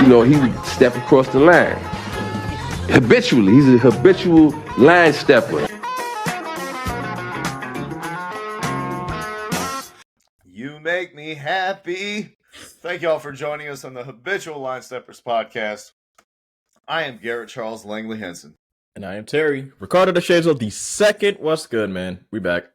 he would step across the line. Habitually. He's a habitual line stepper. You make me happy. Thank y'all for joining us on the Habitual Line Steppers podcast. I am Garrett Charles Langley Henson. And I am Terry. Ricardo DeShazo, the second. What's good, man? We back.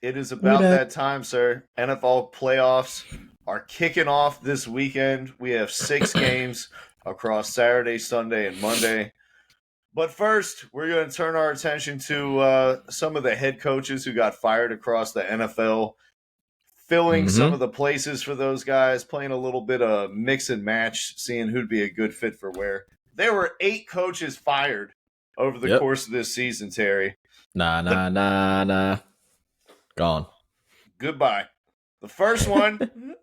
It is about that time, sir. NFL playoffs are kicking off this weekend. We have 6 games across Saturday, Sunday, and Monday. But first, we're going to turn our attention to some of the head coaches who got fired across the NFL, filling some of the places for those guys, playing a little bit of mix and match, seeing who'd be a good fit for where. There were 8 coaches fired over the course of this season, Terry. Nah. Gone. Goodbye. The first one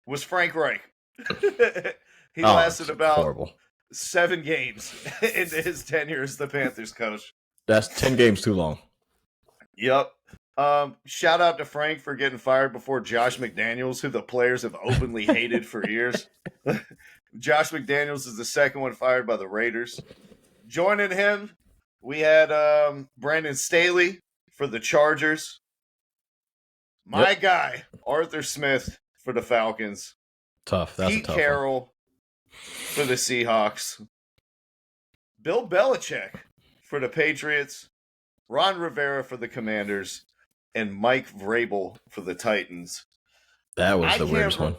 was Frank Reich. He lasted about 7 games into his tenure as the Panthers coach. That's 10 games too long. Yep. Shout out to Frank for getting fired before Josh McDaniels, who the players have openly hated for years. Josh McDaniels is the second one fired by the Raiders. Joining him, we had Brandon Staley for the Chargers. My guy, Arthur Smith for the Falcons. Tough. That's Pete a tough Carroll for the Seahawks. Bill Belichick for the Patriots. Ron Rivera for the Commanders. And Mike Vrabel for the Titans. That was the weirdest one.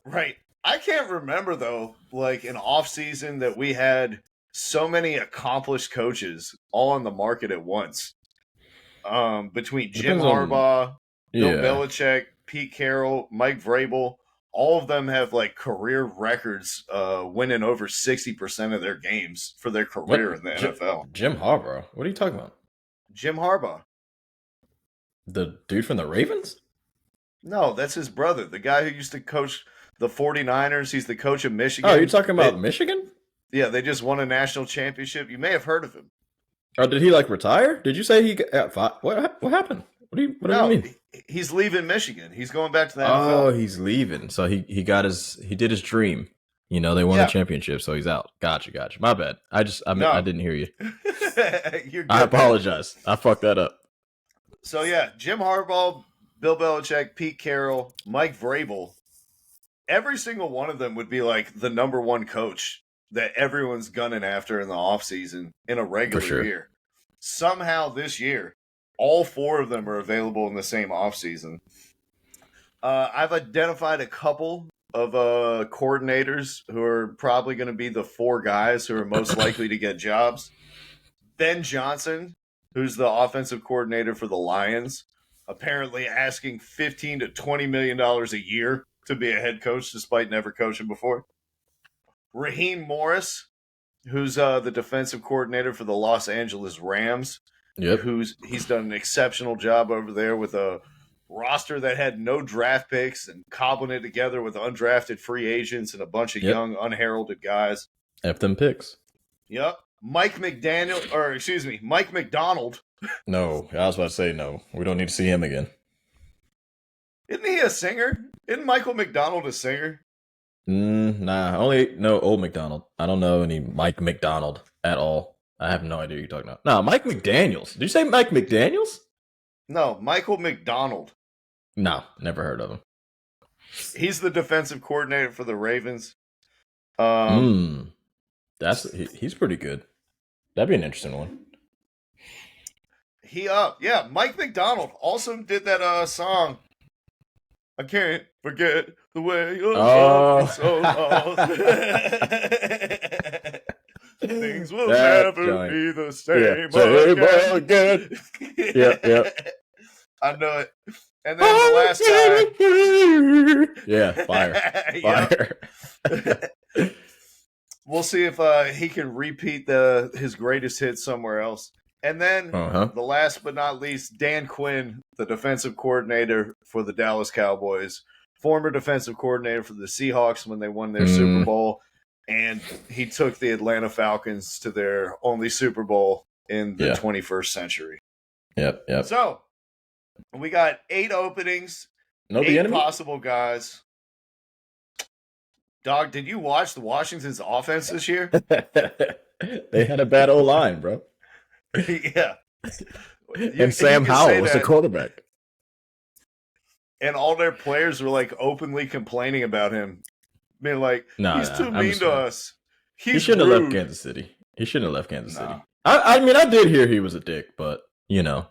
Right. I can't remember, though, like an offseason that we had so many accomplished coaches all on the market at once. Between Jim Harbaugh, Bill Belichick, Pete Carroll, Mike Vrabel, all of them have like career records winning over 60% of their games for their career in the NFL. Jim Harbaugh? What are you talking about? Jim Harbaugh. The dude from the Ravens? No, that's his brother. The guy who used to coach the 49ers. He's the coach of Michigan. Oh, you're talking about Michigan? Yeah, they just won a national championship. You may have heard of him. Or did he like retire? Did you say he got what happened? What do you mean? He's leaving Michigan. He's going back to the NFL. Oh, he's leaving. So he did his dream. You know, they won the championship, so he's out. Gotcha. My bad. I didn't hear you. You're good. I apologize. I fucked that up. So yeah, Jim Harbaugh, Bill Belichick, Pete Carroll, Mike Vrabel. Every single one of them would be like the number one coach that everyone's gunning after in the offseason in a regular year. Somehow this year, all 4 of them are available in the same offseason. I've identified a couple of coordinators who are probably going to be the 4 guys who are most likely to get jobs. Ben Johnson, who's the offensive coordinator for the Lions, apparently asking $15 to $20 million a year to be a head coach despite never coaching before. Raheem Morris, who's the defensive coordinator for the Los Angeles Rams. Yep. He's done an exceptional job over there with a roster that had no draft picks and cobbling it together with undrafted free agents and a bunch of young, unheralded guys. F them picks. Yep. Mike McDonald. No, I was about to say no. We don't need to see him again. Isn't he a singer? Isn't Michael McDonald a singer? Nah, I only know Old McDonald. I don't know any Mike McDonald at all. I have no idea what you're talking about. No, Mike McDaniels. Did you say Mike McDaniels? No, Michael McDonald. No, never heard of him. He's the defensive coordinator for the Ravens. He's pretty good. That'd be an interesting one. Mike McDonald also did that song. I can't forget the way you love me so long. Things will never be the same again. Yep. I know it. And then the last time. Yeah, fire. We'll see if he can repeat his greatest hit somewhere else. And then the last but not least, Dan Quinn, the defensive coordinator for the Dallas Cowboys, former defensive coordinator for the Seahawks when they won their Super Bowl, and he took the Atlanta Falcons to their only Super Bowl in the 21st century. Yep. So we got 8 openings, 8 possible guys. Dog, did you watch the Washington's offense this year? They had a bad O-line, bro. Yeah. And Sam Howell was the quarterback. And all their players were like openly complaining about him. Being like, he's too mean to us. He shouldn't have left Kansas City. He shouldn't have left Kansas City. I mean, I did hear he was a dick, but, you know,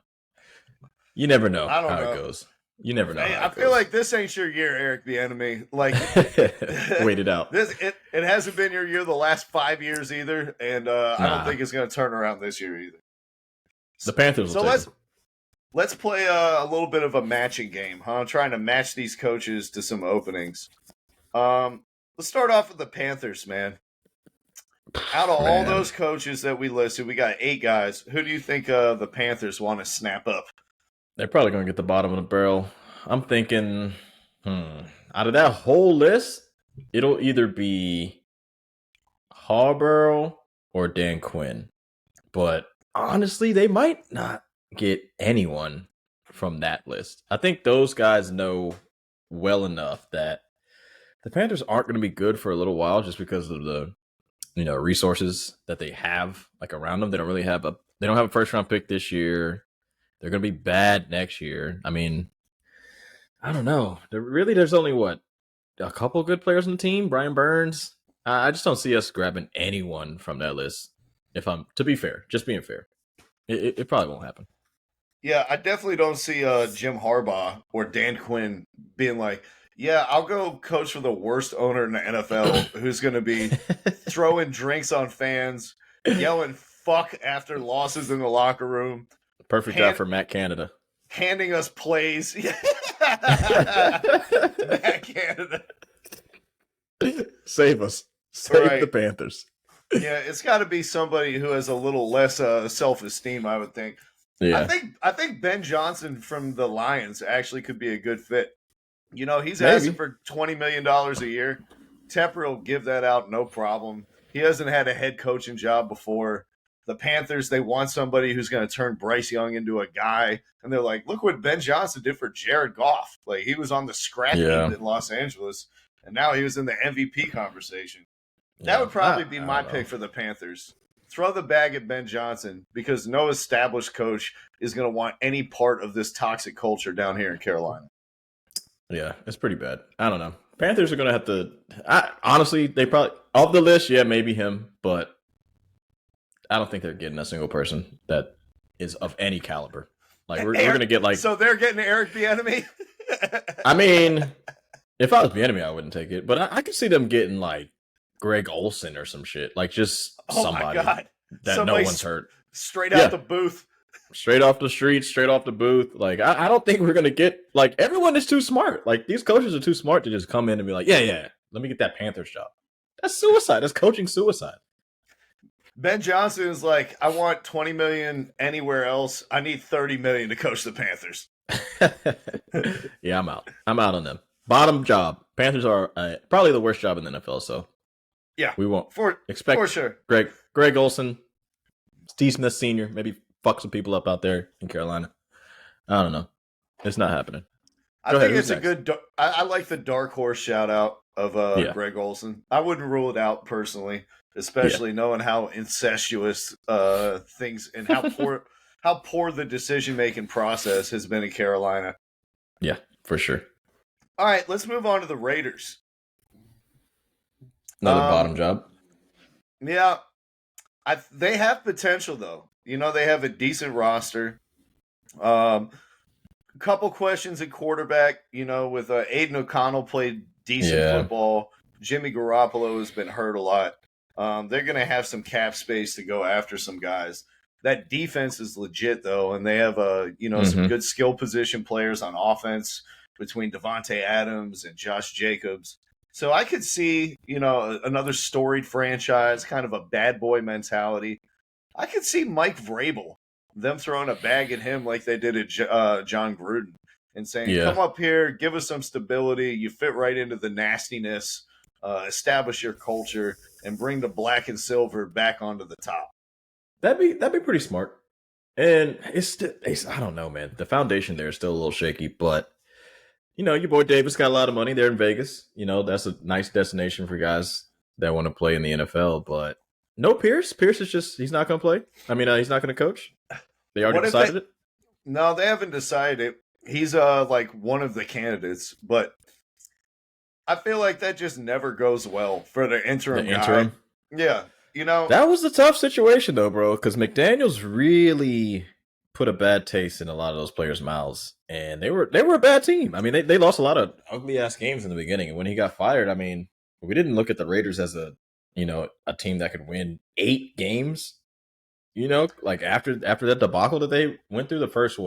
you never know how it goes. You never know. I feel like this ain't your year, Eric Bieniemy. Like, wait it out. It hasn't been your year the last 5 years either, and I don't think it's going to turn around this year either. The Panthers will take let's play a little bit of a matching game, huh? Trying to match these coaches to some openings. Let's start off with the Panthers, man. Out of all those coaches that we listed, we got 8 guys. Who do you think the Panthers want to snap up? They're probably going to get the bottom of the barrel. I'm thinking, out of that whole list, it'll either be Harbaugh or Dan Quinn. But honestly, they might not get anyone from that list. I think those guys know well enough that the Panthers aren't going to be good for a little while just because of the resources that they have like around them. They don't have a first round pick this year. They're going to be bad next year. I mean, I don't know. There's only a couple good players on the team. Brian Burns. I just don't see us grabbing anyone from that list. To be fair, just being fair, it probably won't happen. Yeah, I definitely don't see Jim Harbaugh or Dan Quinn being like, yeah, I'll go coach for the worst owner in the NFL who's going to be throwing drinks on fans, yelling fuck after losses in the locker room. Perfect job for Matt Canada. Handing us plays. Matt Canada. Save us. Save the Panthers. Yeah, it's got to be somebody who has a little less self-esteem, I would think. Yeah. I think Ben Johnson from the Lions actually could be a good fit. You know, he's Maybe. asking for $20 million a year. Tepper will give that out, no problem. He hasn't had a head coaching job before. The Panthers, they want somebody who's going to turn Bryce Young into a guy. And they're like, look what Ben Johnson did for Jared Goff. Like, he was on the scrap heap in Los Angeles, and now he was in the MVP conversation. That would probably be my pick for the Panthers. Throw the bag at Ben Johnson because no established coach is going to want any part of this toxic culture down here in Carolina. Yeah, it's pretty bad. I don't know. Panthers are going to have to honestly, they probably off the list, maybe him, but I don't think they're getting a single person that is of any caliber. Like we're going to get like so they're getting Eric Bieniemy. I mean, if I was Bieniemy, I wouldn't take it, but I could see them getting like Greg Olson or some shit, like just somebody that somebody no one's heard straight out the booth, straight off the street, straight off the booth. Like I don't think we're going to get like everyone is too smart. Like these coaches are too smart to just come in and be like, yeah, let me get that Panthers job. That's suicide. That's coaching suicide. Ben Johnson is like, I want $20 million anywhere else. I need $30 million to coach the Panthers. Yeah, I'm out. I'm out on them. Bottom job. Panthers are probably the worst job in the NFL. So yeah, we won't expect for sure. Greg Olson, Steve Smith Sr. Maybe fuck some people up out there in Carolina. I don't know. It's not happening. I think it's a good. I like the dark horse shout out of Greg Olson. I wouldn't rule it out personally. Especially knowing how incestuous things and how poor the decision making process has been in Carolina. Yeah, for sure. All right, let's move on to the Raiders. Another bottom job. Yeah, they have potential though. You know, they have a decent roster. Couple questions at quarterback. You know, with Aiden O'Connell played decent football. Jimmy Garoppolo has been hurt a lot. They're going to have some cap space to go after some guys. That defense is legit, though, and they have some good skill position players on offense between Devontae Adams and Josh Jacobs. So I could see, another storied franchise, kind of a bad boy mentality. I could see Mike Vrabel, them throwing a bag at him like they did at John Gruden and saying, come up here, give us some stability. You fit right into the nastiness, establish your culture, and bring the black and silver back onto the top. That'd be pretty smart. And it's I don't know, man. The foundation there is still a little shaky, but your boy Davis got a lot of money there in Vegas. That's a nice destination for guys that want to play in the NFL. But no Pierce. Pierce is he's not going to play. I mean, he's not going to coach. They already What if they? decided it. No, they haven't decided it. He's like one of the candidates, but I feel like that just never goes well for the interim guy. Yeah, That was a tough situation though, bro, because McDaniels really put a bad taste in a lot of those players' mouths, and they were a bad team. I mean, they lost a lot of ugly ass games in the beginning, and when he got fired, I mean, we didn't look at the Raiders as a team that could win 8 games. Like after that debacle that they went through, the first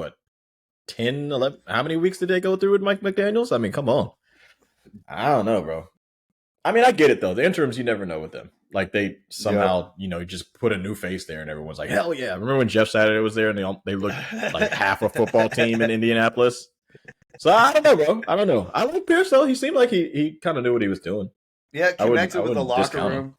10, 11, how many weeks did they go through with Mike McDaniels? I mean, come on. I don't know, bro. I mean, I get it though. The interims, you never know with them. Like they somehow, just put a new face there, and everyone's like, "Hell yeah!" Remember when Jeff Saturday was there, and they looked like half a football team in Indianapolis? So I don't know, bro. I don't know. I like Pierce though. He seemed like he kind of knew what he was doing. Yeah, connected with the locker room.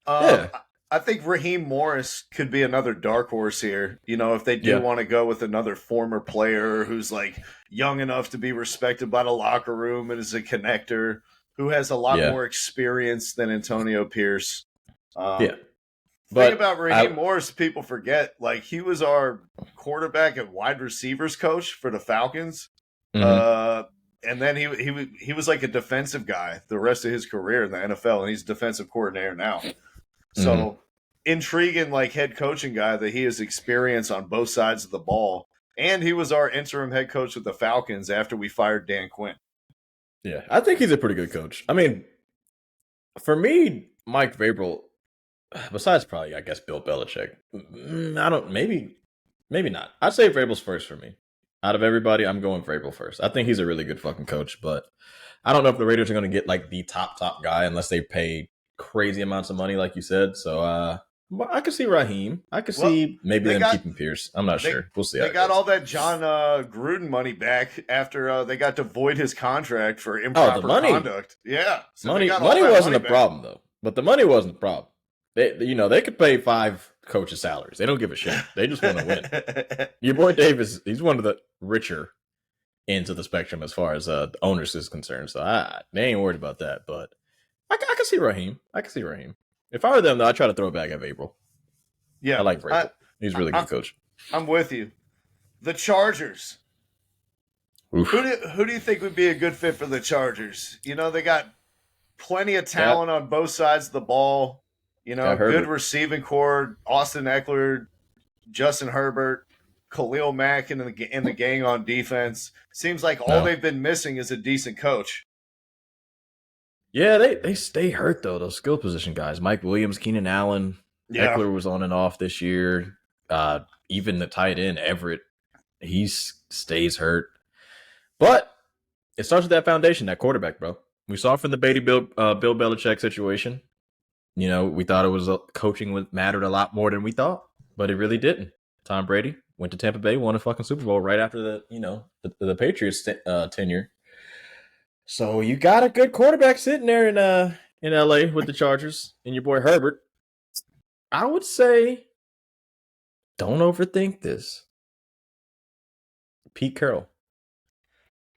Yeah. I think Raheem Morris could be another dark horse here. If they do want to go with another former player who's like young enough to be respected by the locker room and is a connector, who has a lot more experience than Antonio Pierce. But thing about Raheem Morris, people forget, like he was our quarterback and wide receivers coach for the Falcons. Mm-hmm. And then he was like a defensive guy the rest of his career in the NFL, and he's defensive coordinator now. So intriguing, like head coaching guy that he has experience on both sides of the ball. And he was our interim head coach with the Falcons after we fired Dan Quinn. Yeah, I think he's a pretty good coach. I mean, for me, Mike Vrabel, besides probably, I guess, Bill Belichick, maybe not. I'd say Vrabel's first for me. Out of everybody, I'm going Vrabel first. I think he's a really good fucking coach, but I don't know if the Raiders are going to get like the top guy unless they pay crazy amounts of money, like you said. So I could see Raheem. I could see maybe them keeping Pierce. I'm not sure. We'll see. They got all that John Gruden money back after they got to void his contract for improper conduct. Yeah, so money wasn't a problem though. But the money wasn't the problem. They could pay 5 coaches' salaries. They don't give a shit. They just want to win. Your boy Davis, he's one of the richer ends of the spectrum as far as the owners is concerned. So they ain't worried about that. But I can see Raheem. If I were them, though, I'd try to throw it back at Vrabel. Yeah, I like Vrabel. He's a really good coach. I'm with you. The Chargers. Oof. Who do you think would be a good fit for the Chargers? They got plenty of talent on both sides of the ball. Good receiving core. Austin Eckler, Justin Herbert, Khalil Mack in the gang on defense. Seems like all they've been missing is a decent coach. Yeah, they stay hurt though. Those skill position guys, Mike Williams, Keenan Allen, Eckler was on and off this year. Even the tight end Everett, he stays hurt. But it starts with that foundation, that quarterback, bro. We saw from the Bill Belichick situation. We thought it was coaching mattered a lot more than we thought, but it really didn't. Tom Brady went to Tampa Bay, won a fucking Super Bowl right after the Patriots tenure. So you got a good quarterback sitting there in LA with the Chargers and your boy Herbert. I would say don't overthink this. Pete Carroll.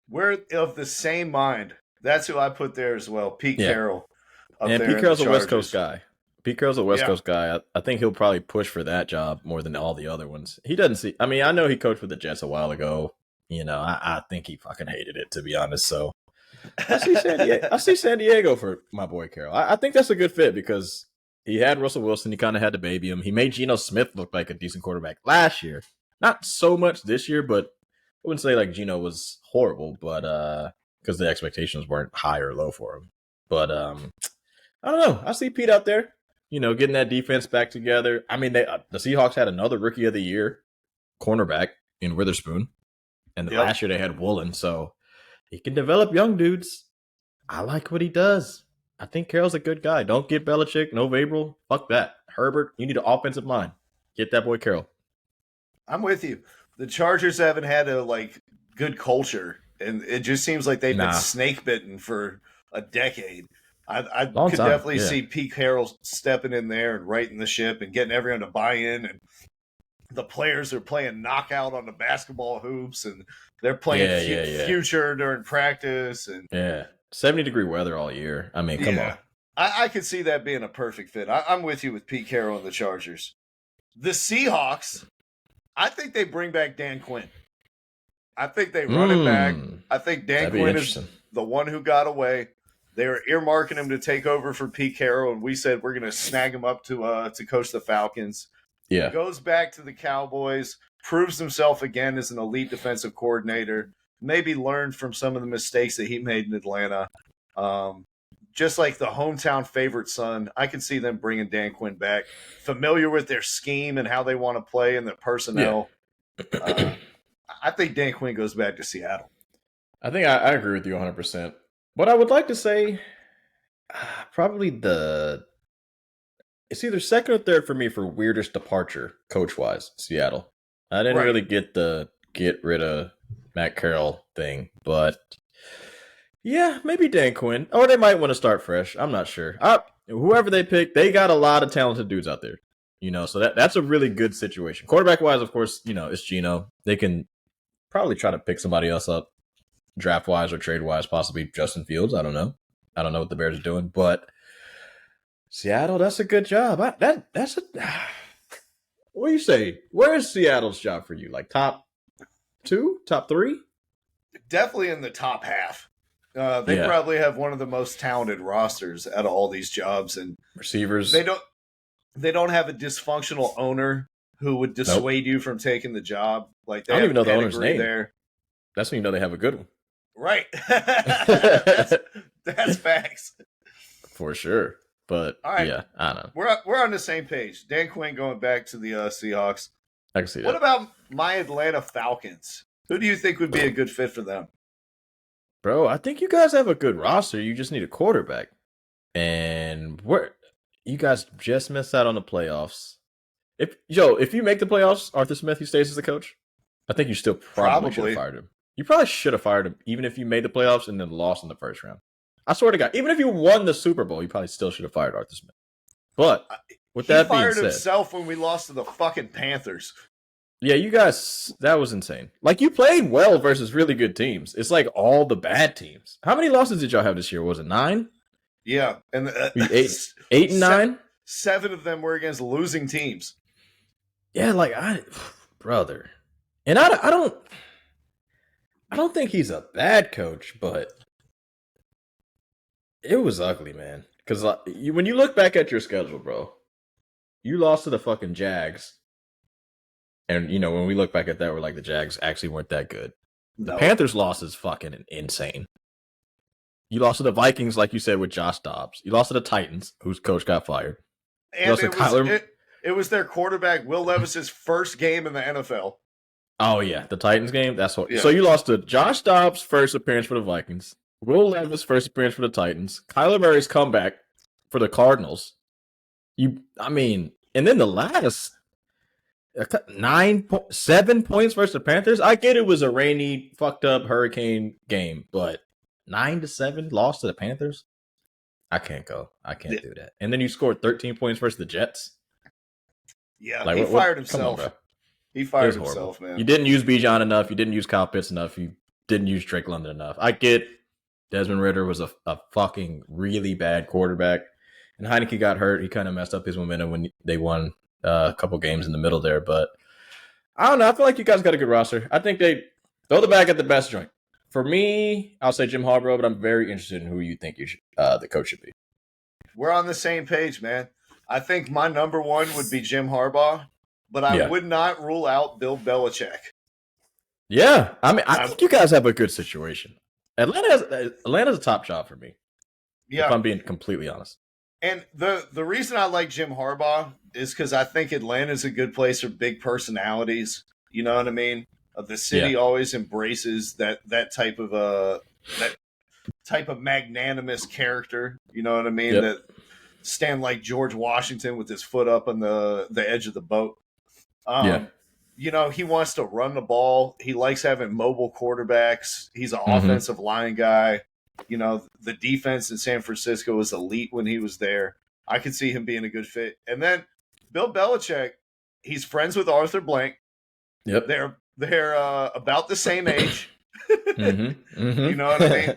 We're of the same mind. That's who I put there as well. Pete Carroll. And Pete Carroll's a West Coast guy. Coast guy. I think he'll probably push for that job more than all the other ones. He doesn't see. I mean, I know he coached with the Jets a while ago. I think he fucking hated it, to be honest. So I see San Diego for my boy Carroll. I think that's a good fit because he had Russell Wilson. He kind of had to baby him. He made Geno Smith look like a decent quarterback last year. Not so much this year, but I wouldn't say like Geno was horrible, but because the expectations weren't high or low for him. But I don't know. I see Pete out there, getting that defense back together. I mean, the Seahawks had another Rookie of the Year cornerback in Witherspoon, and last year they had Woolen, so he can develop young dudes. I like what he does. I think Carroll's a good guy. Don't get Belichick, no Vrabel. Fuck that. Herbert, you need an offensive line. Get that boy Carroll. I'm with you. The Chargers haven't had a good culture, and it just seems like they've been snake bitten for a decade. I could definitely see Pete Carroll stepping in there and righting the ship and getting everyone to buy in and the players are playing knockout on the basketball hoops, and they're playing future during practice, and 70-degree weather all year. I mean, come on. I could see that being a perfect fit. I'm with you with Pete Carroll and the Chargers. The Seahawks, I think they bring back Dan Quinn. I think they run it back. I think Dan Quinn is the one who got away. They were earmarking him to take over for Pete Carroll, and we said we're going to snag him up to coach the Falcons. Yeah. Goes back to the Cowboys, proves himself again as an elite defensive coordinator, maybe learned from some of the mistakes that he made in Atlanta. Just like the hometown favorite son, I can see them bringing Dan Quinn back, familiar with their scheme and how they want to play and the personnel. Yeah. I think Dan Quinn goes back to Seattle. I think I agree with you 100%. But I would like to say probably it's either second or third for me for weirdest departure coach-wise, Seattle. I didn't really get the get rid of Matt Carroll thing, but yeah, maybe Dan Quinn. Or they might want to start fresh. I'm not sure. Whoever they pick, they got a lot of talented dudes out there. So that's a really good situation. Quarterback-wise, of course, it's Geno. They can probably try to pick somebody else up draft-wise or trade-wise, possibly Justin Fields. I don't know. I don't know what the Bears are doing, but Seattle, that's a good job. That's a what do you say? Where is Seattle's job for you? Like top 2, top 3? Definitely in the top half. They probably have one of the most talented rosters out of all these jobs, and receivers. They don't have a dysfunctional owner who would dissuade you from taking the job. Like they I don't even know the owner's name. There. That's when you know they have a good one. Right. that's facts. For sure. But all right. Yeah, I don't know. We're on the same page. Dan Quinn going back to the Seahawks. I can see that. What about my Atlanta Falcons? Who do you think would be a good fit for them? Bro, I think you guys have a good roster. You just need a quarterback. And you guys just missed out on the playoffs. If you make the playoffs, Arthur Smith, he stays as the coach. I think you still probably should have fired him. You probably should have fired him, even if you made the playoffs and then lost in the first round. I swear to God, even if you won the Super Bowl, you probably still should have fired Arthur Smith. But with that being said, he fired himself when we lost to the fucking Panthers. Yeah, you guys, that was insane. Like, you played well versus really good teams. It's like all the bad teams. How many losses did y'all have this year? Was it 9? Yeah, and 8 and 9. 7 of them were against losing teams. Yeah, like brother, and I don't think he's a bad coach, but it was ugly, man. Because when you look back at your schedule, bro, you lost to the fucking Jags. And, when we look back at that, we're like, the Jags actually weren't that good. No. The Panthers loss is fucking insane. You lost to the Vikings, like you said, with Josh Dobbs. You lost to the Titans, whose coach got fired. And it was their quarterback, Will Levis's first game in the NFL. Oh, yeah. The Titans game? That's what. Yeah. So you lost to Josh Dobbs' first appearance for the Vikings. Will Levis' first appearance for the Titans. Kyler Murray's comeback for the Cardinals. And then the last 7 points versus the Panthers. I get it was a rainy, fucked up hurricane game, but 9-7 loss to the Panthers. I can't go. I can't do that. And then you scored 13 points versus the Jets. Yeah, he fired himself. Come on, he fired himself, man. You didn't use Bijan enough. You didn't use Kyle Pitts enough. You didn't use Drake London enough. I get Desmond Ridder was a fucking really bad quarterback. And Heineke got hurt. He kind of messed up his momentum when they won a couple games in the middle there. But I don't know. I feel like you guys got a good roster. I think they throw the bag at the best joint. For me, I'll say Jim Harbaugh, but I'm very interested in who you think the coach should be. We're on the same page, man. I think my number one would be Jim Harbaugh, but I would not rule out Bill Belichick. Yeah. I think you guys have a good situation. Atlanta's a top job for me. Yeah. If I'm being completely honest. And the reason I like Jim Harbaugh is because I think Atlanta's a good place for big personalities. You know what I mean? The city always embraces that type of magnanimous character. You know what I mean? Yep. That stand like George Washington with his foot up on the edge of the boat. He wants to run the ball. He likes having mobile quarterbacks. He's an offensive line guy. The defense in San Francisco was elite when he was there. I could see him being a good fit. And then Bill Belichick, He's friends with Arthur Blank. Yep. They're about the same age. Mm-hmm. You know what I mean?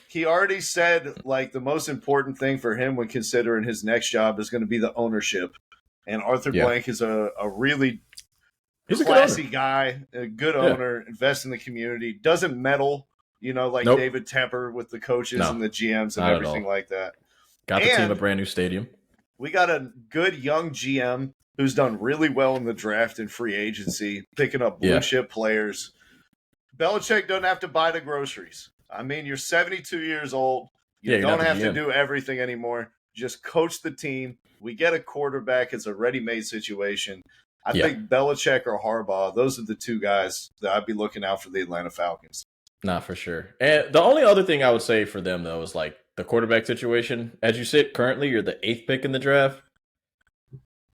He already said like the most important thing for him when considering his next job is going to be the ownership. And Arthur Blank is a really He's classy a guy, a good Yeah. owner, invests in the community, doesn't meddle, like Nope. David Tepper with the coaches No, and the GMs and not at everything all. like that. Got the team And a brand new stadium. we got a good young GM who's done really well in the draft and free agency, picking up blue chip players. Belichick doesn't have to buy the groceries. I mean, you're 72 years old. You don't have to do everything anymore. Just coach the team. We get a quarterback. It's a ready-made situation. I think Belichick or Harbaugh, those are the two guys that I'd be looking out for the Atlanta Falcons. Nah, for sure. And the only other thing I would say for them, though, is like the quarterback situation. As you sit currently, you're the 8th pick in the draft.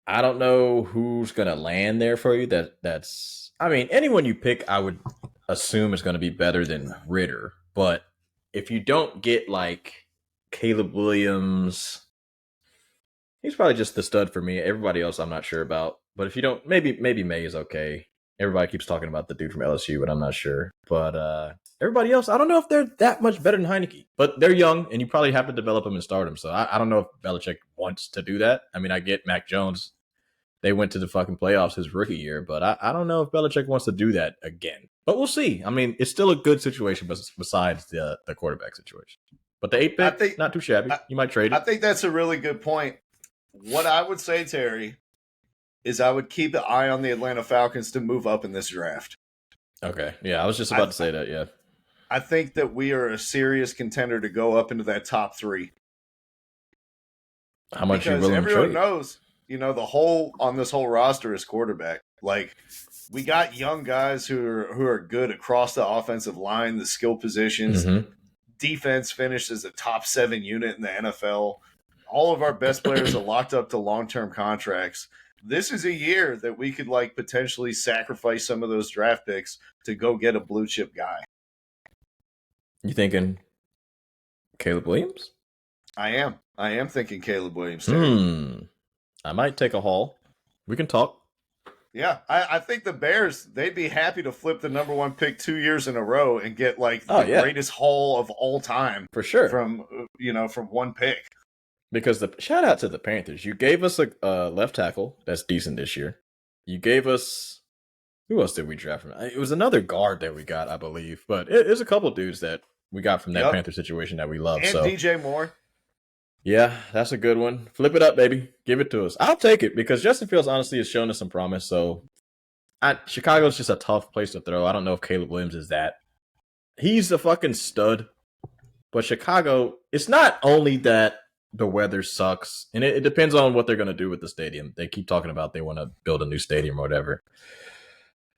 I don't know who's going to land there for you. I mean, anyone you pick, I would assume is going to be better than Ritter. But if you don't get like Caleb Williams, he's probably just the stud for me. Everybody else, I'm not sure about. But if you don't, maybe May is okay. Everybody keeps talking about the dude from LSU, but I'm not sure. But everybody else, I don't know if they're that much better than Heineke. But they're young, and you probably have to develop them and start them. So I don't know if Belichick wants to do that. I mean, I get Mac Jones. They went to the fucking playoffs his rookie year, but I don't know if Belichick wants to do that again. But we'll see. I mean, it's still a good situation besides the quarterback situation. But the 8th pick, not too shabby. You might trade it. I think that's a really good point. What I would say, Terry, is I would keep an eye on the Atlanta Falcons to move up in this draft. Okay. Yeah, I was just about to say that, yeah. I think that we are a serious contender to go up into that top 3. How much because you willing everyone to trade? knows, the whole on this whole roster is quarterback. Like we got young guys who are good across the offensive line, the skill positions. Mm-hmm. Defense finished as a top 7 unit in the NFL. All of our best players are locked up to long-term contracts. This is a year that we could like potentially sacrifice some of those draft picks to go get a blue chip guy. You thinking Caleb Williams? I am thinking Caleb Williams. I might take a haul. We can talk. Yeah, I think the Bears, they'd be happy to flip the number 1 pick 2 years in a row and get like the greatest haul of all time. For sure. From one pick. Because shout out to the Panthers. You gave us a left tackle that's decent this year. You gave us, who else did we draft from? It was another guard that we got, I believe. But there's a couple dudes that we got from that Panther situation that we love. And DJ Moore. Yeah, that's a good one. Flip it up, baby. Give it to us. I'll take it because Justin Fields honestly has shown us some promise. So Chicago's just a tough place to throw. I don't know if Caleb Williams is that. He's a fucking stud. But Chicago, it's not only that the weather sucks, and it depends on what they're going to do with the stadium. They keep talking about they want to build a new stadium or whatever.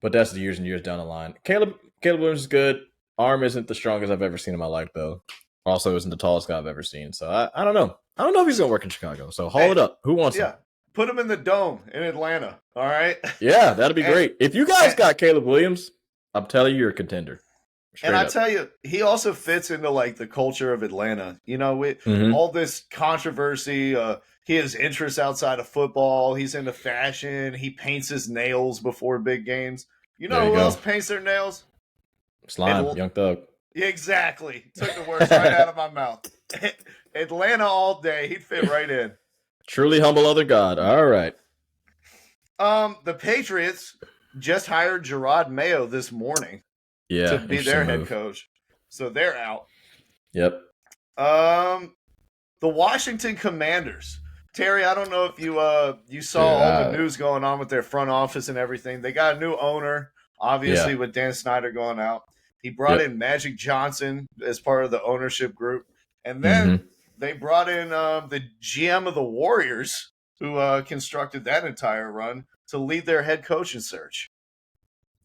But that's the years and years down the line. Caleb Williams is good. Arm isn't the strongest I've ever seen in my life, though. Also isn't the tallest guy I've ever seen. So I don't know. I don't know if he's going to work in Chicago. So haul it up. Who wants him? Put him in the dome in Atlanta. All right? Yeah, that'd be great. If you guys got Caleb Williams, I'm telling you, you're a contender. And I tell you, he also fits into like the culture of Atlanta. All this controversy. He has interests outside of football. He's into fashion. He paints his nails before big games. Who else paints their nails? Slime, Young Thug. Yeah, exactly. Took the words right out of my mouth. Atlanta all day. He'd fit right in. Truly humble other God. All right. The Patriots just hired Gerard Mayo this morning. Yeah, to be their head coach. So they're out. Yep. The Washington Commanders. Terry, I don't know if you saw all the news going on with their front office and everything. They got a new owner, obviously, with Dan Snyder going out. He brought in Magic Johnson as part of the ownership group. And then they brought in the GM of the Warriors, who constructed that entire run, to lead their head coaching search.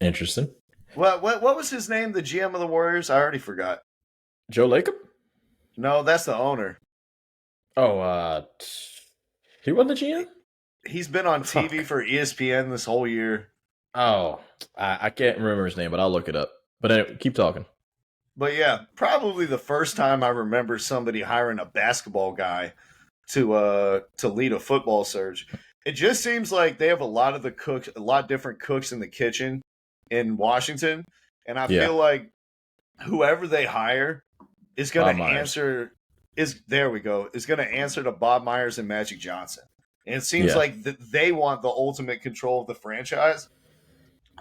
Interesting. What was his name, the GM of the Warriors? I already forgot. Joe Lacob? No, that's the owner. Oh, he wasn't the GM? He's been on TV for ESPN this whole year. Oh, I can't remember his name, but I'll look it up. But anyway, keep talking. But yeah, probably the first time I remember somebody hiring a basketball guy to lead a football search. It just seems like they have a lot different cooks in the kitchen in Washington, and I Yeah. feel like whoever they hire is going Bob to Myers. answer. Is going to answer to Bob Myers and Magic Johnson, and it seems Yeah. like they want the ultimate control of the franchise.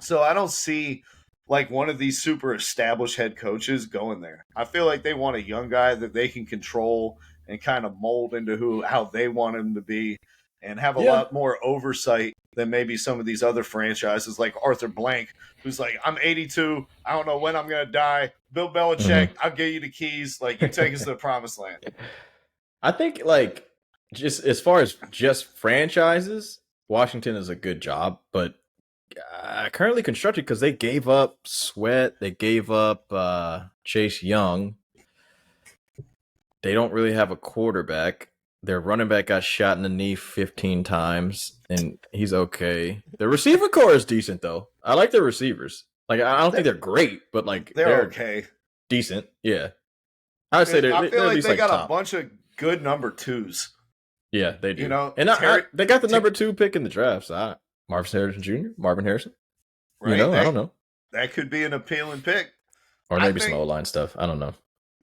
So I don't see like one of these super established head coaches going there. I feel like they want a young guy that they can control and kind of mold into how they want him to be and have a Yeah. lot more oversight than maybe some of these other franchises like Arthur Blank, who's like, I'm 82. I don't know when I'm going to die. Bill Belichick, I'll give you the keys. Like, you take us to the promised land. I think, like, just as far as just franchises, Washington is a good job, but currently constructed because they gave up Sweat, they gave up Chase Young. They don't really have a quarterback. Their running back got shot in the knee 15 times, and he's okay. The receiver core is decent, though. I like their receivers. Like, I don't think they're great, but like they're okay, decent. Yeah, I would say they're. I feel like they got top. a bunch of good number twos. Yeah, they do. You know, and they got the number 2 pick in the draft. So Marvin Harrison Jr., Marvin Harrison. Right? You know, I don't know. That could be an appealing pick. Or maybe some O-line stuff. I don't know.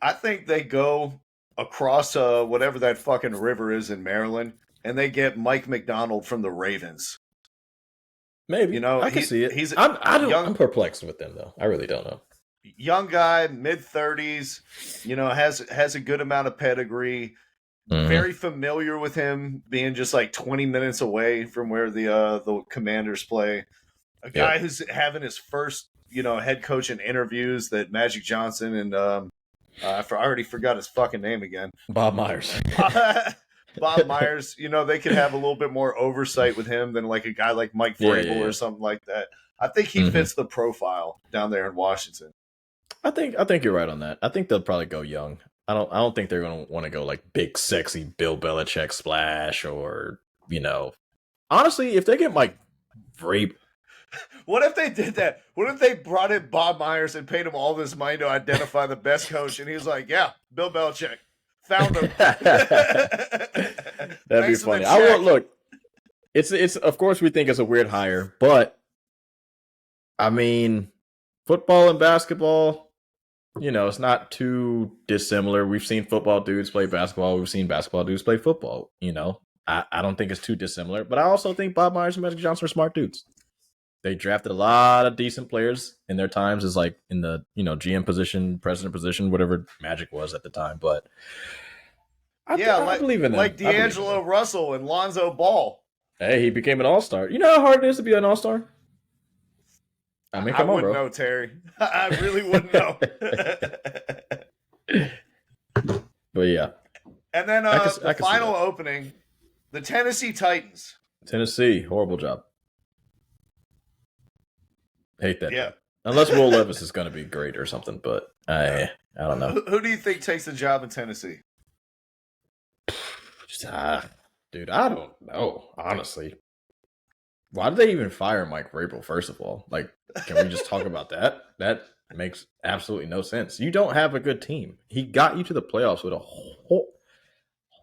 I think they go across whatever that fucking river is in Maryland, and they get Mike McDonald from the Ravens. Maybe. I can see it. I'm perplexed with them, though. I really don't know. Young guy, mid-30s, has a good amount of pedigree. Mm-hmm. Very familiar with him being just like 20 minutes away from where the Commanders play. A guy who's having his first, head coaching interviews that Magic Johnson and I already forgot his fucking name again. Bob Myers. Bob Myers, they could have a little bit more oversight with him than like a guy like Mike Vrabel or something like that. I think he fits the profile down there in Washington. I think you're right on that. I think they'll probably go young. I don't think they're going to want to go like big, sexy Bill Belichick splash or, honestly, if they get Mike Vrabel. What if they did that? What if they brought in Bob Myers and paid him all this money to identify the best coach? And he was like, yeah, Bill Belichick. Found him. That'd be funny. I won't look. It's of course we think it's a weird hire, but I mean, football and basketball, it's not too dissimilar. We've seen football dudes play basketball. We've seen basketball dudes play football. I don't think it's too dissimilar, but I also think Bob Myers and Magic Johnson are smart dudes. They drafted a lot of decent players in their times as like in the, GM position, president position, whatever Magic was at the time. But I believe in them. Like D'Angelo Russell and Lonzo Ball. Hey, he became an all-star. You know how hard it is to be an all-star? I mean, come on, bro. I wouldn't know, Terry. I really wouldn't know. But yeah. And then the final opening, the Tennessee Titans. Tennessee, horrible job. Hate that. Yeah. Unless Will Levis is going to be great or something, but I don't know. Who do you think takes the job in Tennessee? Dude, I don't know, honestly. Why did they even fire Mike Vrabel, first of all? Like, can we just talk about that? That makes absolutely no sense. You don't have a good team. He got you to the playoffs with a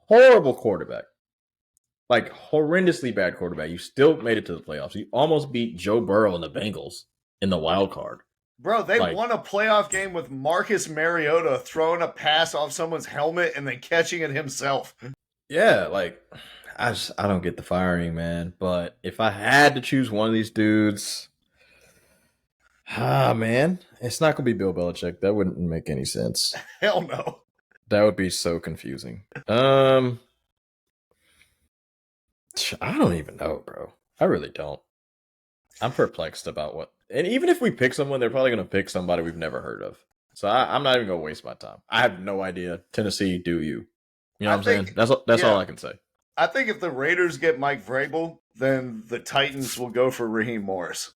horrible quarterback. Like, horrendously bad quarterback. You still made it to the playoffs. You almost beat Joe Burrow and the Bengals in the wild card. Bro, they won a playoff game with Marcus Mariota throwing a pass off someone's helmet and then catching it himself. Yeah, like, I don't get the firing, man. But if I had to choose one of these dudes, man, it's not going to be Bill Belichick. That wouldn't make any sense. Hell no. That would be so confusing. I don't even know, bro. I really don't. I'm perplexed about what. And even if we pick someone, they're probably going to pick somebody we've never heard of. So I'm not even going to waste my time. I have no idea. Tennessee, do you? You know what I'm saying? That's all I can say. I think if the Raiders get Mike Vrabel, then the Titans will go for Raheem Morris.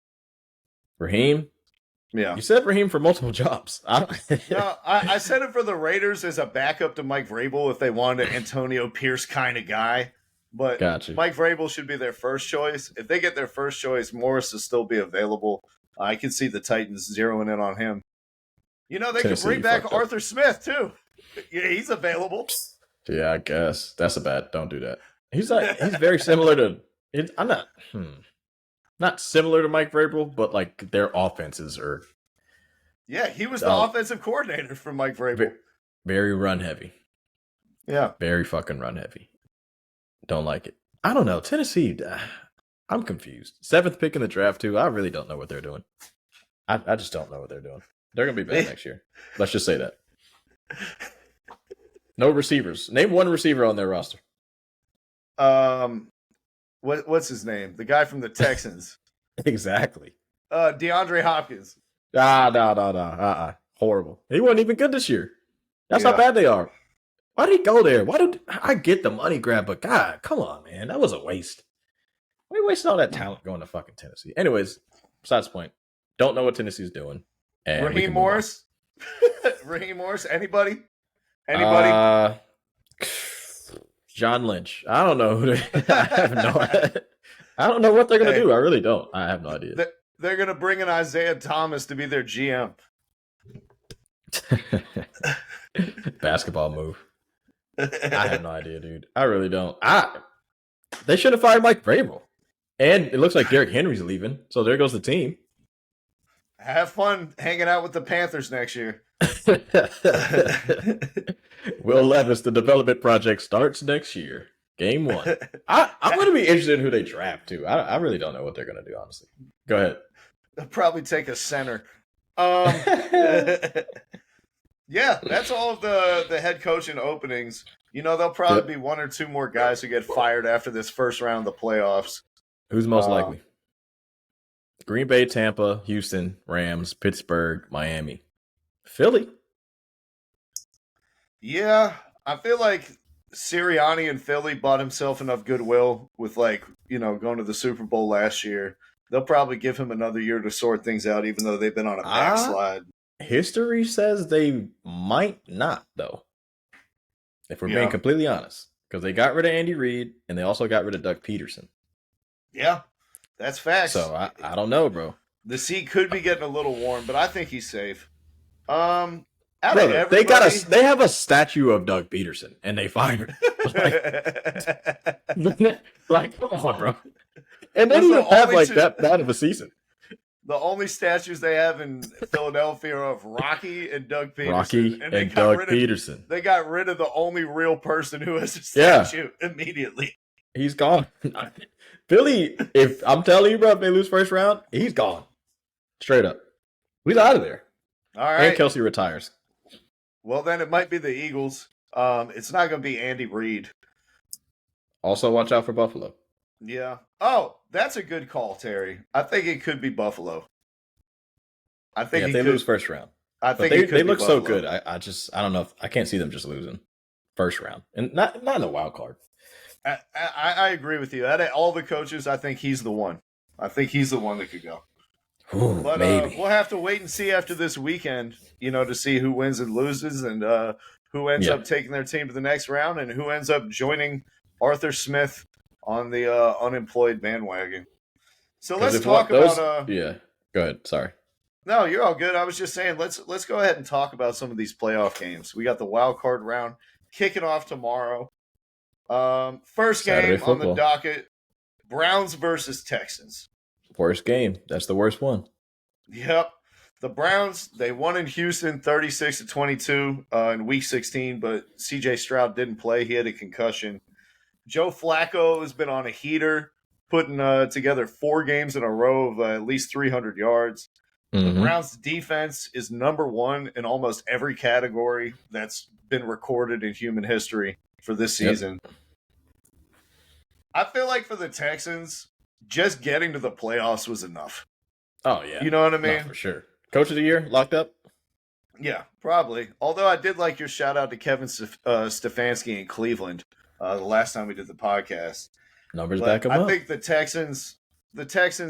Raheem? Yeah. You said Raheem for multiple jobs. No, I said it for the Raiders as a backup to Mike Vrabel if they wanted an Antonio Pierce kind of guy. But Mike Vrabel should be their first choice. If they get their first choice, Morris will still be available. I can see the Titans zeroing in on him. They could bring back Arthur Smith, too. Yeah, he's available. Yeah, I guess. That's don't do that. He's very similar to I'm not similar to Mike Vrabel, but like their offenses are Yeah, he was the offensive coordinator for Mike Vrabel. Very run heavy. Yeah. Very fucking run heavy. Don't like it. I don't know. Tennessee, I'm confused. 7th pick in the draft, too. I really don't know what they're doing. I just don't know what they're doing. They're going to be bad next year. Let's just say that. No receivers. Name one receiver on their roster. What's his name? The guy from the Texans. Exactly. DeAndre Hopkins. No. Horrible. He wasn't even good this year. That's how bad they are. Why did he go there? I get the money grab, but God, come on, man. That was a waste. Why are you wasting all that talent going to fucking Tennessee? Anyways, besides the point. Don't know what Tennessee's doing. And Raheem Morris? Raheem Morris? Anybody? John Lynch. I don't know. I don't know what they're going to do. I really don't. I have no idea. They're going to bring in Isaiah Thomas to be their GM. Basketball move. I have no idea, dude. I really don't. They should have fired Mike Vrabel. And it looks like Derrick Henry's leaving. So there goes the team. Have fun hanging out with the Panthers next year. Will Levis, the development project starts next year. Game 1. I'm going to be interested in who they draft, too. I really don't know what they're going to do, honestly. Go ahead. They'll probably take a center. Yeah, that's all of the head coaching openings. There'll probably be 1 or 2 more guys who get fired after this first round of the playoffs. Who's most likely? Green Bay, Tampa, Houston, Rams, Pittsburgh, Miami, Philly. Yeah, I feel like Sirianni in Philly bought himself enough goodwill with going to the Super Bowl last year. They'll probably give him another year to sort things out, even though they've been on a backslide. History says they might not, though. If we're being completely honest. Because they got rid of Andy Reid, and they also got rid of Doug Peterson. Yeah, that's facts. So, I don't know, bro. The seat could be getting a little warm, but I think he's safe. Brother, they have a statue of Doug Peterson, and they fired him. Like, come on, bro. And they didn't have that bad of a season. The only statues they have in Philadelphia are of Rocky and Doug Peterson. Peterson. They got rid of the only real person who has a statue immediately. He's gone. Philly, if I'm telling you, bro, if they lose first round, he's gone. Straight up. He's out of there. All right. And Kelsey retires. Well, then it might be the Eagles. It's not going to be Andy Reid. Also, watch out for Buffalo. Yeah. Oh, that's a good call, Terry. I think it could be Buffalo. I think if they lose first round. I think they look so good. I don't know. I can't see them just losing first round. And not in the wild card. I agree with you. Out of all the coaches, I think he's the one. I think he's the one that could go. Ooh, but maybe. We'll have to wait and see after this weekend, to see who wins and loses and who ends up taking their team to the next round and who ends up joining Arthur Smith on the unemployed bandwagon. So let's talk about yeah, go ahead. Sorry. No, you're all good. I was just saying let's go ahead and talk about some of these playoff games. We got the wild card round kicking off tomorrow. First game on the docket, Browns versus Texans. Worst game. That's the worst one. Yep. The Browns, they won in Houston 36-22 in Week 16, but C.J. Stroud didn't play. He had a concussion. Joe Flacco has been on a heater, putting together 4 games in a row of at least 300 yards. The Browns' defense is number 1 in almost every category that's been recorded in human history for this season. Yep. I feel like for the Texans, just getting to the playoffs was enough. Oh, yeah. You know what I mean? No, for sure. Coach of the year, locked up? Yeah, probably. Although I did like your shout out to Kevin Stefanski in Cleveland the last time we did the podcast. Numbers back up. I think the Texans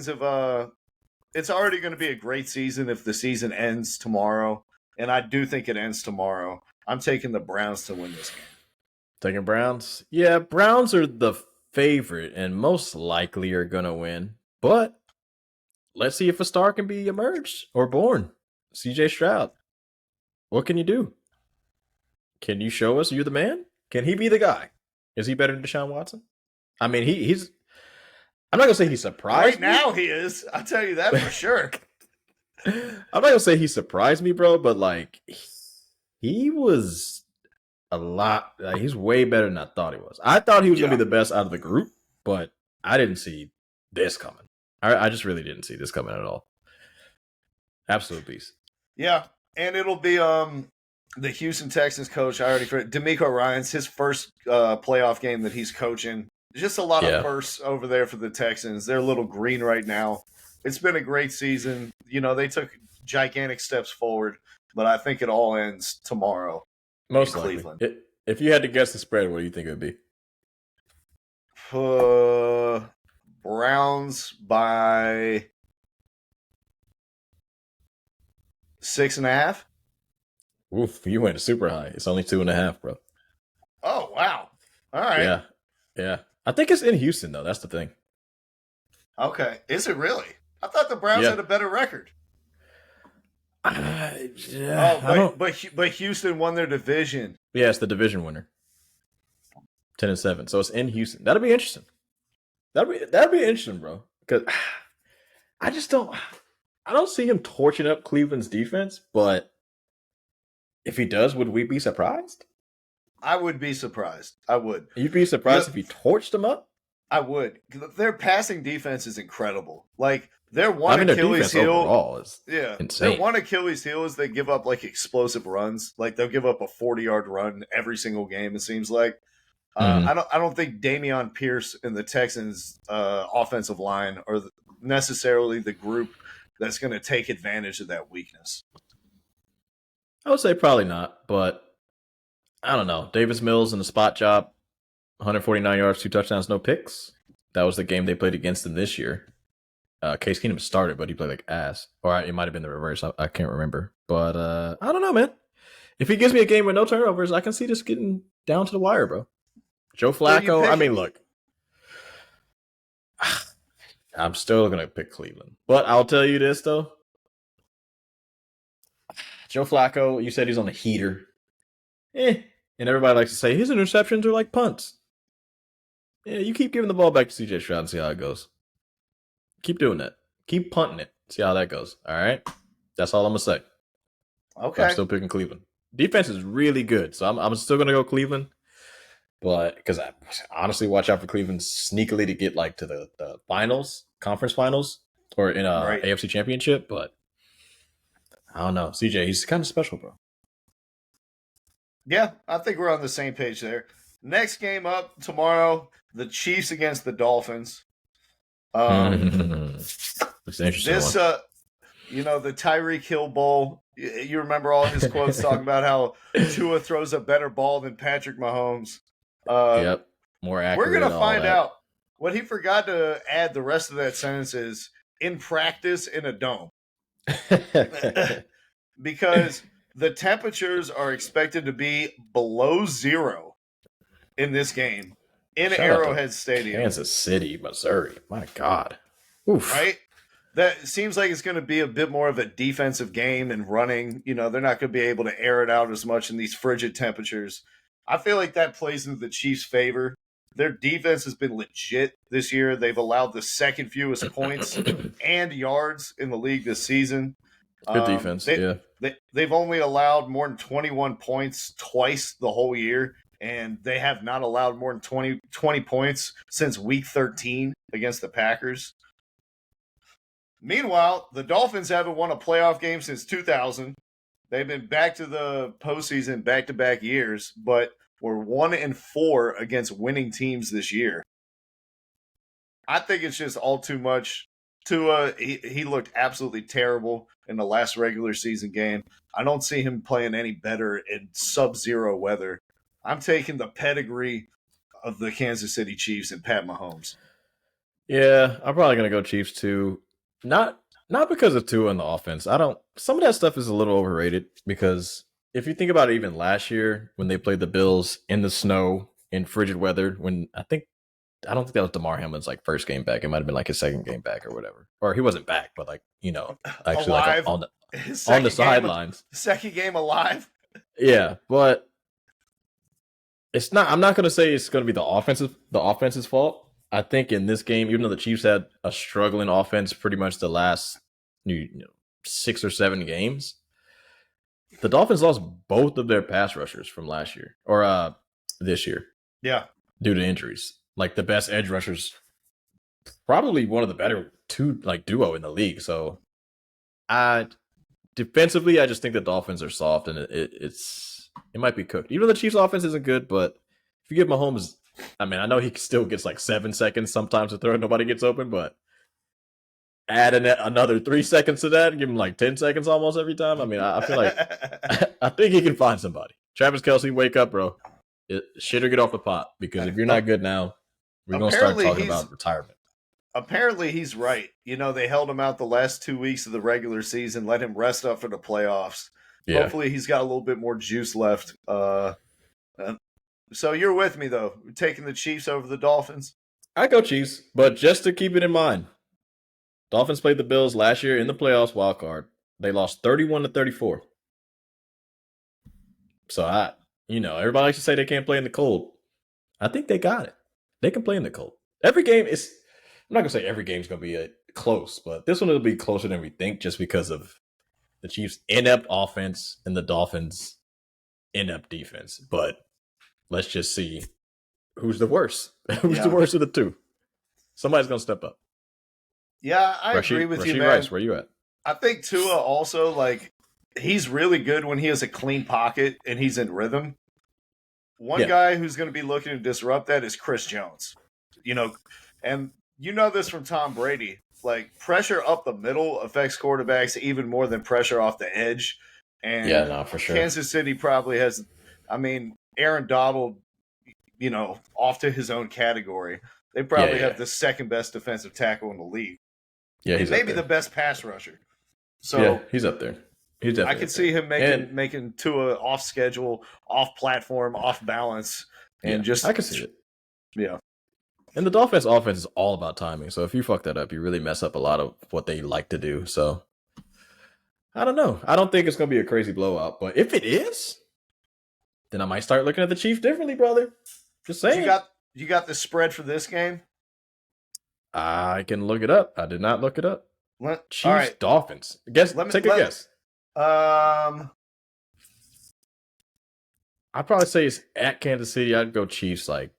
have it's already going to be a great season if the season ends tomorrow. And I do think it ends tomorrow. I'm taking the Browns to win this game. Taking Browns? Yeah, Browns are the favorite and most likely are going to win. But let's see if a star can be emerged or born. CJ Stroud. What can you do? Can you show us you're the man? Can he be the guy? Is he better than Deshaun Watson? I mean, he's I'm not gonna say he surprised Right now he is. I'll tell you that for sure. I'm not gonna say he surprised me, bro, but like he was a lot. Like, he's way better than I thought he was. I thought he was gonna be the best out of the group, but I didn't see this coming. I just really didn't see this coming at all. Absolute beast. Yeah, and it'll be the Houston Texans coach. I already forgot. D'Amico Ryans, his first playoff game that he's coaching. Just a lot of firsts over there for the Texans. They're a little green right now. It's been a great season. You know, they took gigantic steps forward, but I think it all ends tomorrow. Most likely. Cleveland. If you had to guess the spread, what do you think it would be? Browns by 6.5. Oof, you went super high. It's only 2.5, bro. Oh, wow. All right. Yeah. I think it's in Houston, though. That's the thing. Okay. Is it really? I thought the Browns had a better record. But Houston won their division. Yeah, it's the division winner. 10-7. So it's in Houston. That'll be interesting. That'd be interesting, bro. Because I don't see him torching up Cleveland's defense, but if he does, would we be surprised? I would be surprised. I would. You'd be surprised if he torched them up? I would. Their passing defense is incredible. Like, their one Achilles heel overall is insane. Their one Achilles heel is they give up like explosive runs. Like, they'll give up a 40-yard run every single game, it seems like. I don't think Dameon Pierce and the Texans offensive line are necessarily the group that's going to take advantage of that weakness. I would say probably not, but I don't know. Davis Mills in the spot job, 149 yards, 2 touchdowns, no picks. That was the game they played against them this year. Case Keenum started, but he played like ass. Or it might have been the reverse. I can't remember. But I don't know, man. If he gives me a game with no turnovers, I can see this getting down to the wire, bro. Joe Flacco, I mean, look. I'm still going to pick Cleveland. But I'll tell you this, though. Joe Flacco, you said he's on a heater. And everybody likes to say his interceptions are like punts. Yeah, you keep giving the ball back to CJ Stroud and see how it goes. Keep doing that. Keep punting it. See how that goes. All right? That's all I'm going to say. Okay. I'm still picking Cleveland. Defense is really good, so I'm still going to go Cleveland. But because I honestly watch out for Cleveland sneakily to get like to the finals, conference finals, or in a AFC championship. But I don't know. CJ, he's kind of special, bro. Yeah, I think we're on the same page there. Next game up tomorrow, the Chiefs against the Dolphins. It's an interesting one. The Tyreek Hill Bowl. You remember all his quotes talking about how Tua throws a better ball than Patrick Mahomes. Yep, more accurate. We're gonna find out. What he forgot to add the rest of that sentence is in practice in a dome, because the temperatures are expected to be below 0 in this game in Arrowhead Stadium, Kansas City, Missouri. My God, oof. Right? That seems like it's going to be a bit more of a defensive game and running. You know, they're not going to be able to air it out as much in these frigid temperatures. I feel like that plays into the Chiefs' favor. Their defense has been legit this year. They've allowed the second fewest points and yards in the league this season. Good defense, They've only allowed more than 21 points twice the whole year, and they have not allowed more than 20 points since Week 13 against the Packers. Meanwhile, the Dolphins haven't won a playoff game since 2000. They've been back to the postseason back-to-back years, but we're 1-4 against winning teams this year. I think it's just all too much. Tua, he looked absolutely terrible in the last regular season game. I don't see him playing any better in sub-zero weather. I'm taking the pedigree of the Kansas City Chiefs and Pat Mahomes. Yeah, I'm probably going to go Chiefs too. Not because of Tua in the offense. Some of that stuff is a little overrated because if you think about it, even last year when they played the Bills in the snow in frigid weather, I don't think that was DeMar Hamlin's like first game back. It might have been like his second game back or whatever. Or he wasn't back, but like, actually like on the sidelines. Second game alive. Yeah, but it's not. I'm not going to say it's going to be the offense's fault. I think in this game, even though the Chiefs had a struggling offense pretty much the last 6 or 7 games, the Dolphins lost both of their pass rushers from last year or this year. Yeah. Due to injuries. Like the best edge rushers, probably one of the better duo in the league. So defensively, I just think the Dolphins are soft and it might be cooked. Even though the Chiefs offense isn't good, but if you give Mahomes, I mean, I know he still gets like 7 seconds sometimes to throw and nobody gets open, but add another 3 seconds to that and give him like 10 seconds almost every time. I mean, I feel like I think he can find somebody. Travis Kelce, wake up, bro. Shit or get off the pot, because if you're not good now, we're going to start talking about retirement. Apparently, he's right. They held him out the last 2 weeks of the regular season, let him rest up for the playoffs. Yeah. Hopefully, he's got a little bit more juice left. So you're with me, though, taking the Chiefs over the Dolphins? I go Chiefs, but just to keep it in mind, Dolphins played the Bills last year in the playoffs wild card. They lost 31-34. So everybody likes to say they can't play in the cold. I think they got it. They can play in the cold. Every game is. I'm not gonna say every game's gonna be close, but this one will be closer than we think, just because of the Chiefs' inept offense and the Dolphins' inept defense. But let's just see who's the worst. Who's the worst of the two? Somebody's gonna step up. Yeah, I agree with you, man. Rice, where you at? I think Tua also, he's really good when he has a clean pocket and he's in rhythm. One guy who's going to be looking to disrupt that is Chris Jones. And this from Tom Brady. Pressure up the middle affects quarterbacks even more than pressure off the edge. And for sure. Kansas City probably has, Aaron Donald, off to his own category. They probably have the second best defensive tackle in the league. Yeah, he's maybe the best pass rusher. So he's up there. He's definitely. I could see him making Tua off schedule, off platform, off balance, and I can see it. Yeah. And the Dolphins' offense is all about timing. So if you fuck that up, you really mess up a lot of what they like to do. So I don't know. I don't think it's gonna be a crazy blowout, but if it is, then I might start looking at the Chiefs differently, brother. Just saying. You got the spread for this game? I can look it up. I did not look it up. Chiefs, right. Dolphins. Take a guess. I'd probably say it's at Kansas City. I'd go Chiefs 1.5.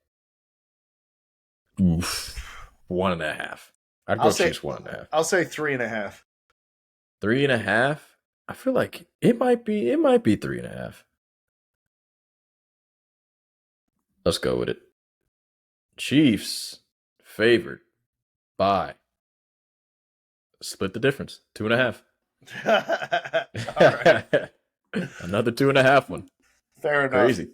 I'd go Chiefs 1.5. I'll say 3.5. 3.5? I feel like it might be 3.5. Let's go with it. Chiefs favored by split the difference. 2.5. All right. Another 2.5 one. Fair enough. Crazy.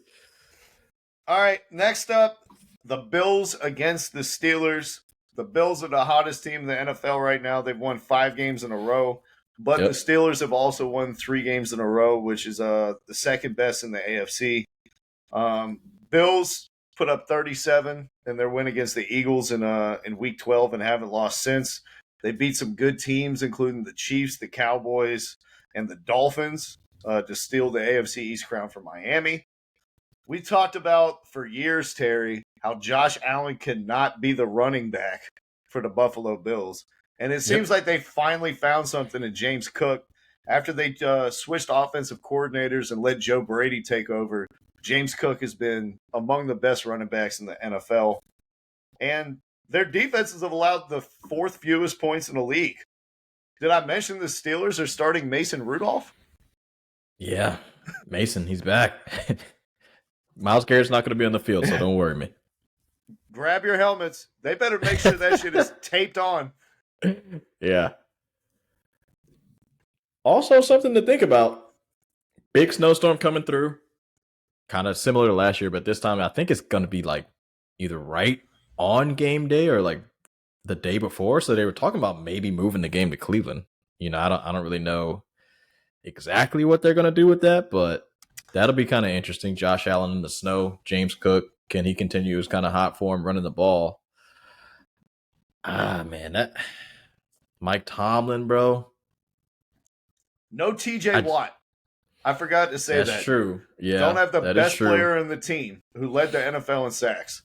All right. Next up, the Bills against the Steelers. The Bills are the hottest team in the NFL right now. They've won 5 games in a row, but the Steelers have also won 3 games in a row, which is the second best in the AFC. Bills put up 37 in their win against the Eagles in Week 12 and haven't lost since. They beat some good teams, including the Chiefs, the Cowboys, and the Dolphins, to steal the AFC East crown from Miami. We talked about for years, Terry, how Josh Allen cannot be the running back for the Buffalo Bills. And it seems like they finally found something in James Cook. After they switched offensive coordinators and let Joe Brady take over, James Cook has been among the best running backs in the NFL. And their defenses have allowed the 4th fewest points in the league. Did I mention the Steelers are starting Mason Rudolph? Yeah, Mason, he's back. Myles Garrett's not going to be on the field, so don't worry, man. Grab your helmets. They better make sure that shit is taped on. Yeah. Also, something to think about. Big snowstorm coming through. Kind of similar to last year, but this time I think it's going to be either right on game day or the day before. So they were talking about maybe moving the game to Cleveland. I don't really know exactly what they're going to do with that, but that'll be kind of interesting. Josh Allen in the snow, James Cook, can he continue his kind of hot form running the ball? Man, that Mike Tomlin, bro. No TJ Watt. I forgot to say that. That's true. Yeah. Don't have the best player in the team who led the NFL in sacks.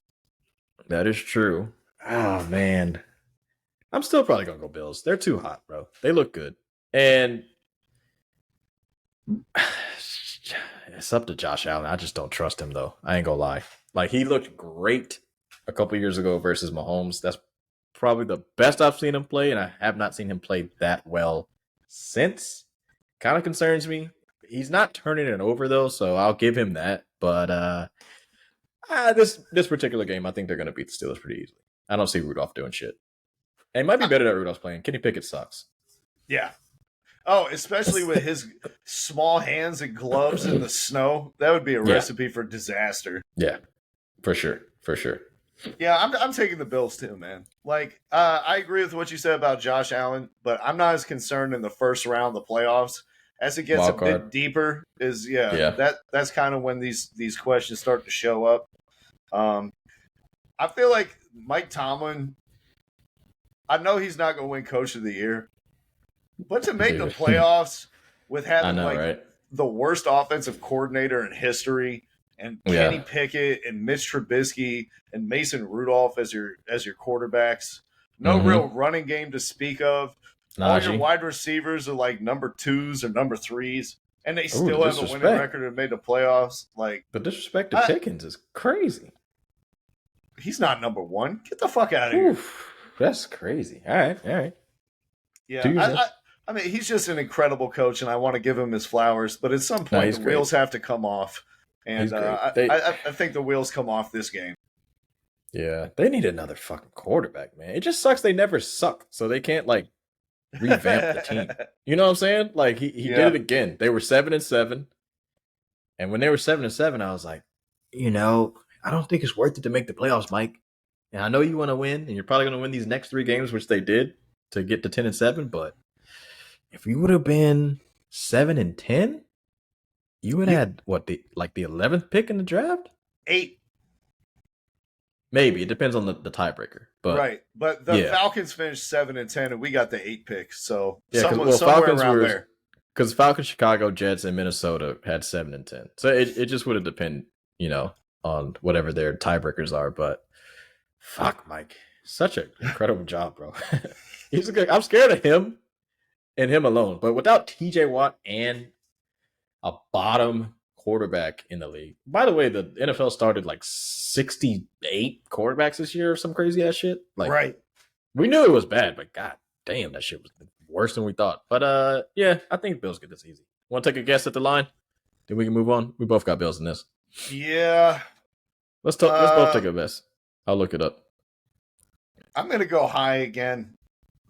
That is true. Oh man, I'm still probably gonna go Bills. They're too hot, bro. They look good, and it's up to Josh Allen. I just don't trust him though. I ain't gonna lie. Like he looked great a couple years ago versus Mahomes. That's probably the best I've seen him play, and I have not seen him play that well since. Kind of concerns me. He's not turning it over though, so I'll give him that. But this particular game, I think they're gonna beat the Steelers pretty easily. I don't see Rudolph doing shit. And it might be better that Rudolph's playing. Kenny Pickett sucks. Yeah. Oh, especially with his small hands and gloves in the snow. That would be a recipe for disaster. Yeah, for sure. For sure. Yeah, I'm taking the Bills too, man. Like, I agree with what you said about Josh Allen, but I'm not as concerned in the first round of the playoffs. As it gets a bit deeper, that's kind of when these questions start to show up. I feel like Mike Tomlin, I know he's not going to win Coach of the Year, but to make the playoffs with having the worst offensive coordinator in history and Kenny Pickett and Mitch Trubisky and Mason Rudolph as your quarterbacks, no real running game to speak of. All your wide receivers are like number 2s or number 3s, and they still have a winning record and made the playoffs. Like the disrespect to Pickens is crazy. He's not number 1. Get the fuck out of here. That's crazy. All right. Yeah, I mean, he's just an incredible coach, and I want to give him his flowers. But at some point, the wheels have to come off, and I think the wheels come off this game. Yeah, they need another fucking quarterback, man. It just sucks they never suck, so they can't like revamp the team. You know what I'm saying? Like he did it again. They were 7-7, and when they were 7-7, I was like, I don't think it's worth it to make the playoffs, Mike. And I know you want to win, and you're probably going to win these next 3 games, which they did to get to 10-7. But if you would have been 7-10, you would have had the 11th pick in the draft. 8. Maybe it depends on the tiebreaker, but right. But the Falcons finished 7-10, and we got the 8 picks. So somewhere Falcons around there. Because Falcons, Chicago, Jets, and Minnesota had 7-10. So it just would have depended, on whatever their tiebreakers are. But fuck, Mike, such an incredible job, bro. He's I'm scared of him and him alone. But without T.J. Watt and a bottom quarterback in the league. By the way, the NFL started like 68 quarterbacks this year or some crazy ass shit. Like, right. We knew it was bad, but god damn, that shit was worse than we thought. But I think Bills get this easy. Want to take a guess at the line? Then we can move on. We both got Bills in this. Yeah. Let's both take a guess. I'll look it up. I'm gonna go high again.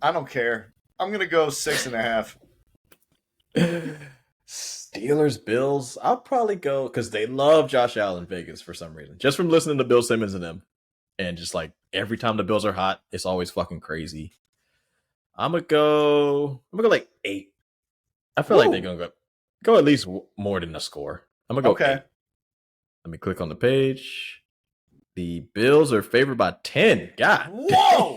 I don't care. I'm gonna go 6.5. Steelers, Bills. I'll probably go because they love Josh Allen in Vegas for some reason. Just from listening to Bill Simmons and them, and just like every time the Bills are hot, it's always fucking crazy. I'm gonna go like 8. I feel like they're gonna go at least more than a score. I'm gonna go 8. Let me click on the page. The Bills are favored by 10. God. Whoa!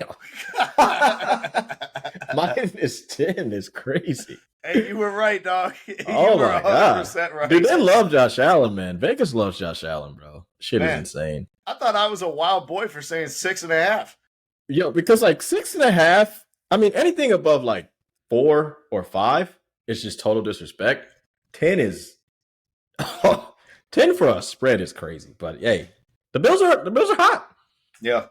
Mine is 10. It's crazy. Hey, you were right, dog. Oh my god, right. Dude, they love Josh Allen, man. Vegas loves Josh Allen, bro. Shit is insane. I thought I was a wild boy for saying 6.5. Yo, because like 6.5. I mean, anything above like 4 or 5 is just total disrespect. 10 is 10 for a spread is crazy. But hey, the Bills are hot. Yeah,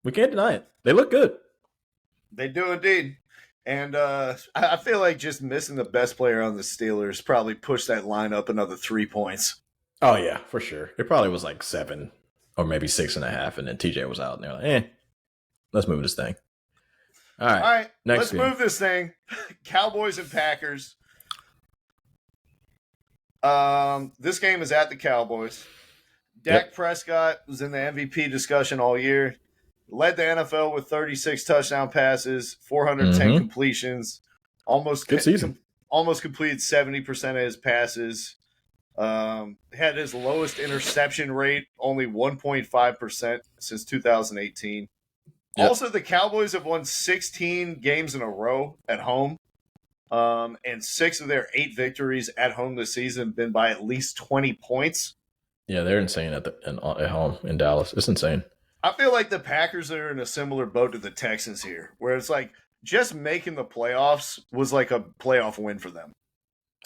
we can't deny it. They look good. They do indeed. And I feel like just missing the best player on the Steelers probably pushed that line up another 3 points. Oh, yeah, for sure. It probably was like 7 or maybe 6.5, and then TJ was out, and they're like, let's move this thing. All right. Let's move this thing. Cowboys and Packers. This game is at the Cowboys. Dak Prescott was in the MVP discussion all year. Led the NFL with 36 touchdown passes, 410 completions, almost completed 70% of his passes. Had his lowest interception rate, only 1.5% since 2018. Yep. Also, the Cowboys have won 16 games in a row at home, and 6 of their 8 victories at home this season have been by at least 20 points. Yeah, they're insane at home in Dallas. It's insane. I feel like the Packers are in a similar boat to the Texans here, where it's like just making the playoffs was like a playoff win for them.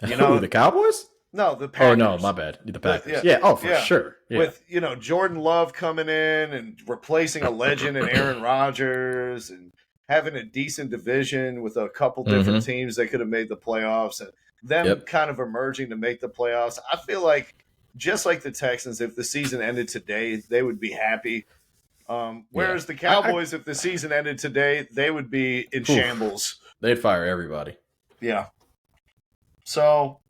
You know, the Cowboys? no, the Packers. Oh no, my bad. The Packers. Yeah, Oh, for sure. Yeah. With Jordan Love coming in and replacing a legend in Aaron Rodgers and having a decent division with a couple different teams that could have made the playoffs and them kind of emerging to make the playoffs. I feel like just like the Texans, if the season ended today, they would be happy. Whereas the Cowboys, if the season ended today, they would be in shambles. They'd fire everybody. Yeah. So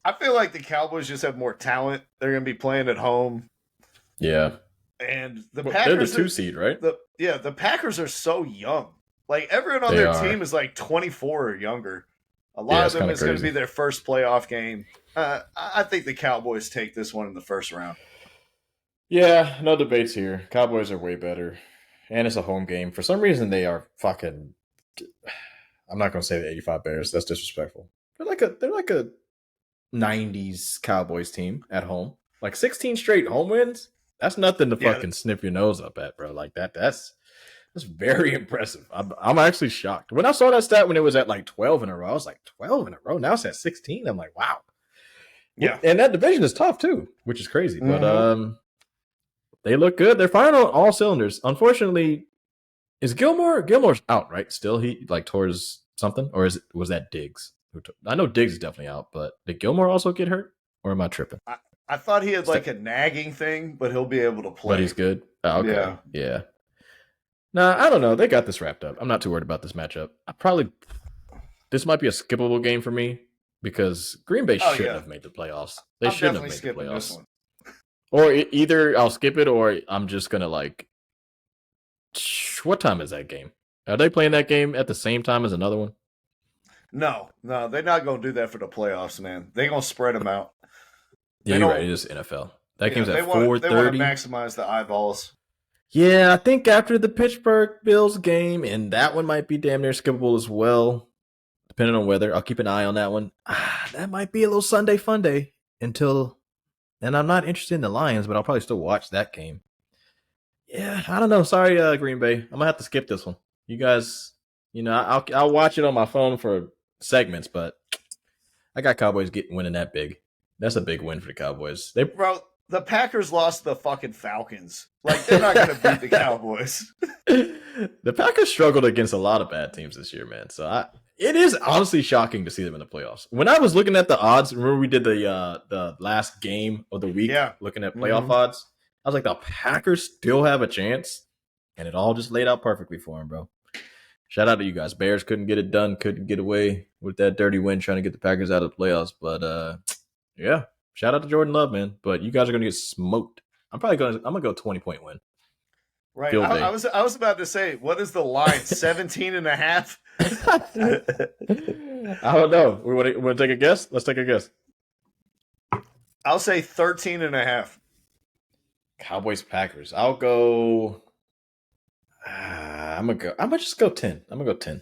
I feel like the Cowboys just have more talent. They're going to be playing at home. Yeah. And the They're Packers the 2 seed, right? The Packers are so young. Like everyone on their team is like 24 or younger. A lot of them is going to be their first playoff game. I think the Cowboys take this one in the first round. Yeah, no debates here. Cowboys are way better. And it's a home game. For some reason, they are fucking... I'm not going to say the 85 Bears. That's disrespectful. They're like a 90s Cowboys team at home. Like 16 straight home wins? That's nothing to fucking sniff your nose up at, bro. Like that's very impressive. I'm actually shocked. When I saw that stat when it was at like 12 in a row, I was like, 12 in a row? Now it's at 16? I'm like, wow. Yeah. And that division is tough too, which is crazy. Mm-hmm. But they look good. They're firing on all cylinders. Unfortunately, is Gilmore's out, right? Still, he like towards something? Or was that Diggs? I know Diggs is definitely out, but did Gilmore also get hurt? Or am I tripping? I thought he had like a nagging thing, but he'll be able to play. But he's good? Oh, okay. Yeah. Nah, I don't know. They got this wrapped up. I'm not too worried about this matchup. This might be a skippable game for me because Green Bay shouldn't have made the playoffs. They shouldn't have made the playoffs. This one. Or either I'll skip it or I'm just going to like, what time is that game? Are they playing that game at the same time as another one? No, they're not going to do that for the playoffs, man. They're going to spread them out. Yeah, you're right. It is NFL. That game's at 4:30. They want to maximize the eyeballs. Yeah, I think after the Pittsburgh Bills game, and that one might be damn near skippable as well, depending on weather. I'll keep an eye on that one. That might be a little Sunday fun day until. And I'm not interested in the Lions, but I'll probably still watch that game. Yeah, I don't know. Sorry, Green Bay. I'm gonna have to skip this one. You guys, I'll watch it on my phone for segments, but I got Cowboys winning that big. That's a big win for the Cowboys. Bro, the Packers lost the fucking Falcons. Like, they're not going to beat the Cowboys. The Packers struggled against a lot of bad teams this year, man. So it is honestly shocking to see them in the playoffs. When I was looking at the odds, remember we did the last game of the week, looking at playoff odds? I was like, the Packers still have a chance, and it all just laid out perfectly for them, bro. Shout out to you guys. Bears couldn't get it done, couldn't get away with that dirty win trying to get the Packers out of the playoffs, but yeah, shout out to Jordan Love, man. But you guys are gonna get smoked. I'm gonna go 20-point win. Right. I was about to say, what is the line? 17.5? I don't know. We want to take a guess? Let's take a guess. I'll say 13.5. Cowboys Packers. I'll go. I'm gonna just go 10. I'm gonna go 10.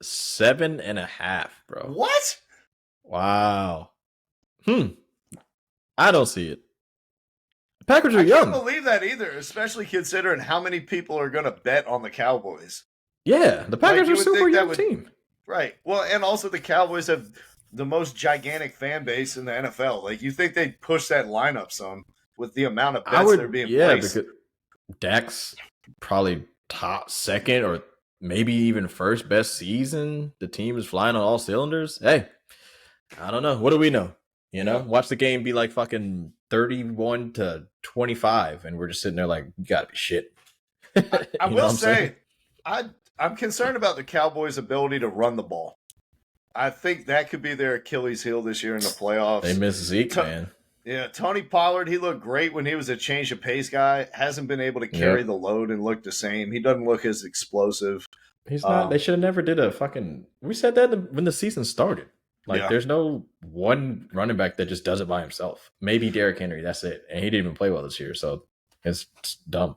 7.5, bro. What? Wow. I don't see it. The Packers are young. I can't believe that either, especially considering how many people are going to bet on the Cowboys. Yeah, the Packers are a super young team. Right. Well, and also the Cowboys have the most gigantic fan base in the NFL. Like, you think they'd push that lineup some with the amount of bets that are being placed. Because Dak's probably top second or maybe even first best season. The team is flying on all cylinders. Hey, I don't know. What do we know? Watch the game be like fucking 31-25, and we're just sitting there like, you gotta be shit. I will say, I'm concerned about the Cowboys' ability to run the ball. I think that could be their Achilles heel this year in the playoffs. They miss Zeke, man. Yeah, Tony Pollard, he looked great when he was a change of pace guy. Hasn't been able to carry the load and look the same. He doesn't look as explosive. He's not. They should have never did a fucking. We said that when the season started. Like, there's no one running back that just does it by himself. Maybe Derrick Henry, that's it. And he didn't even play well this year, so it's dumb.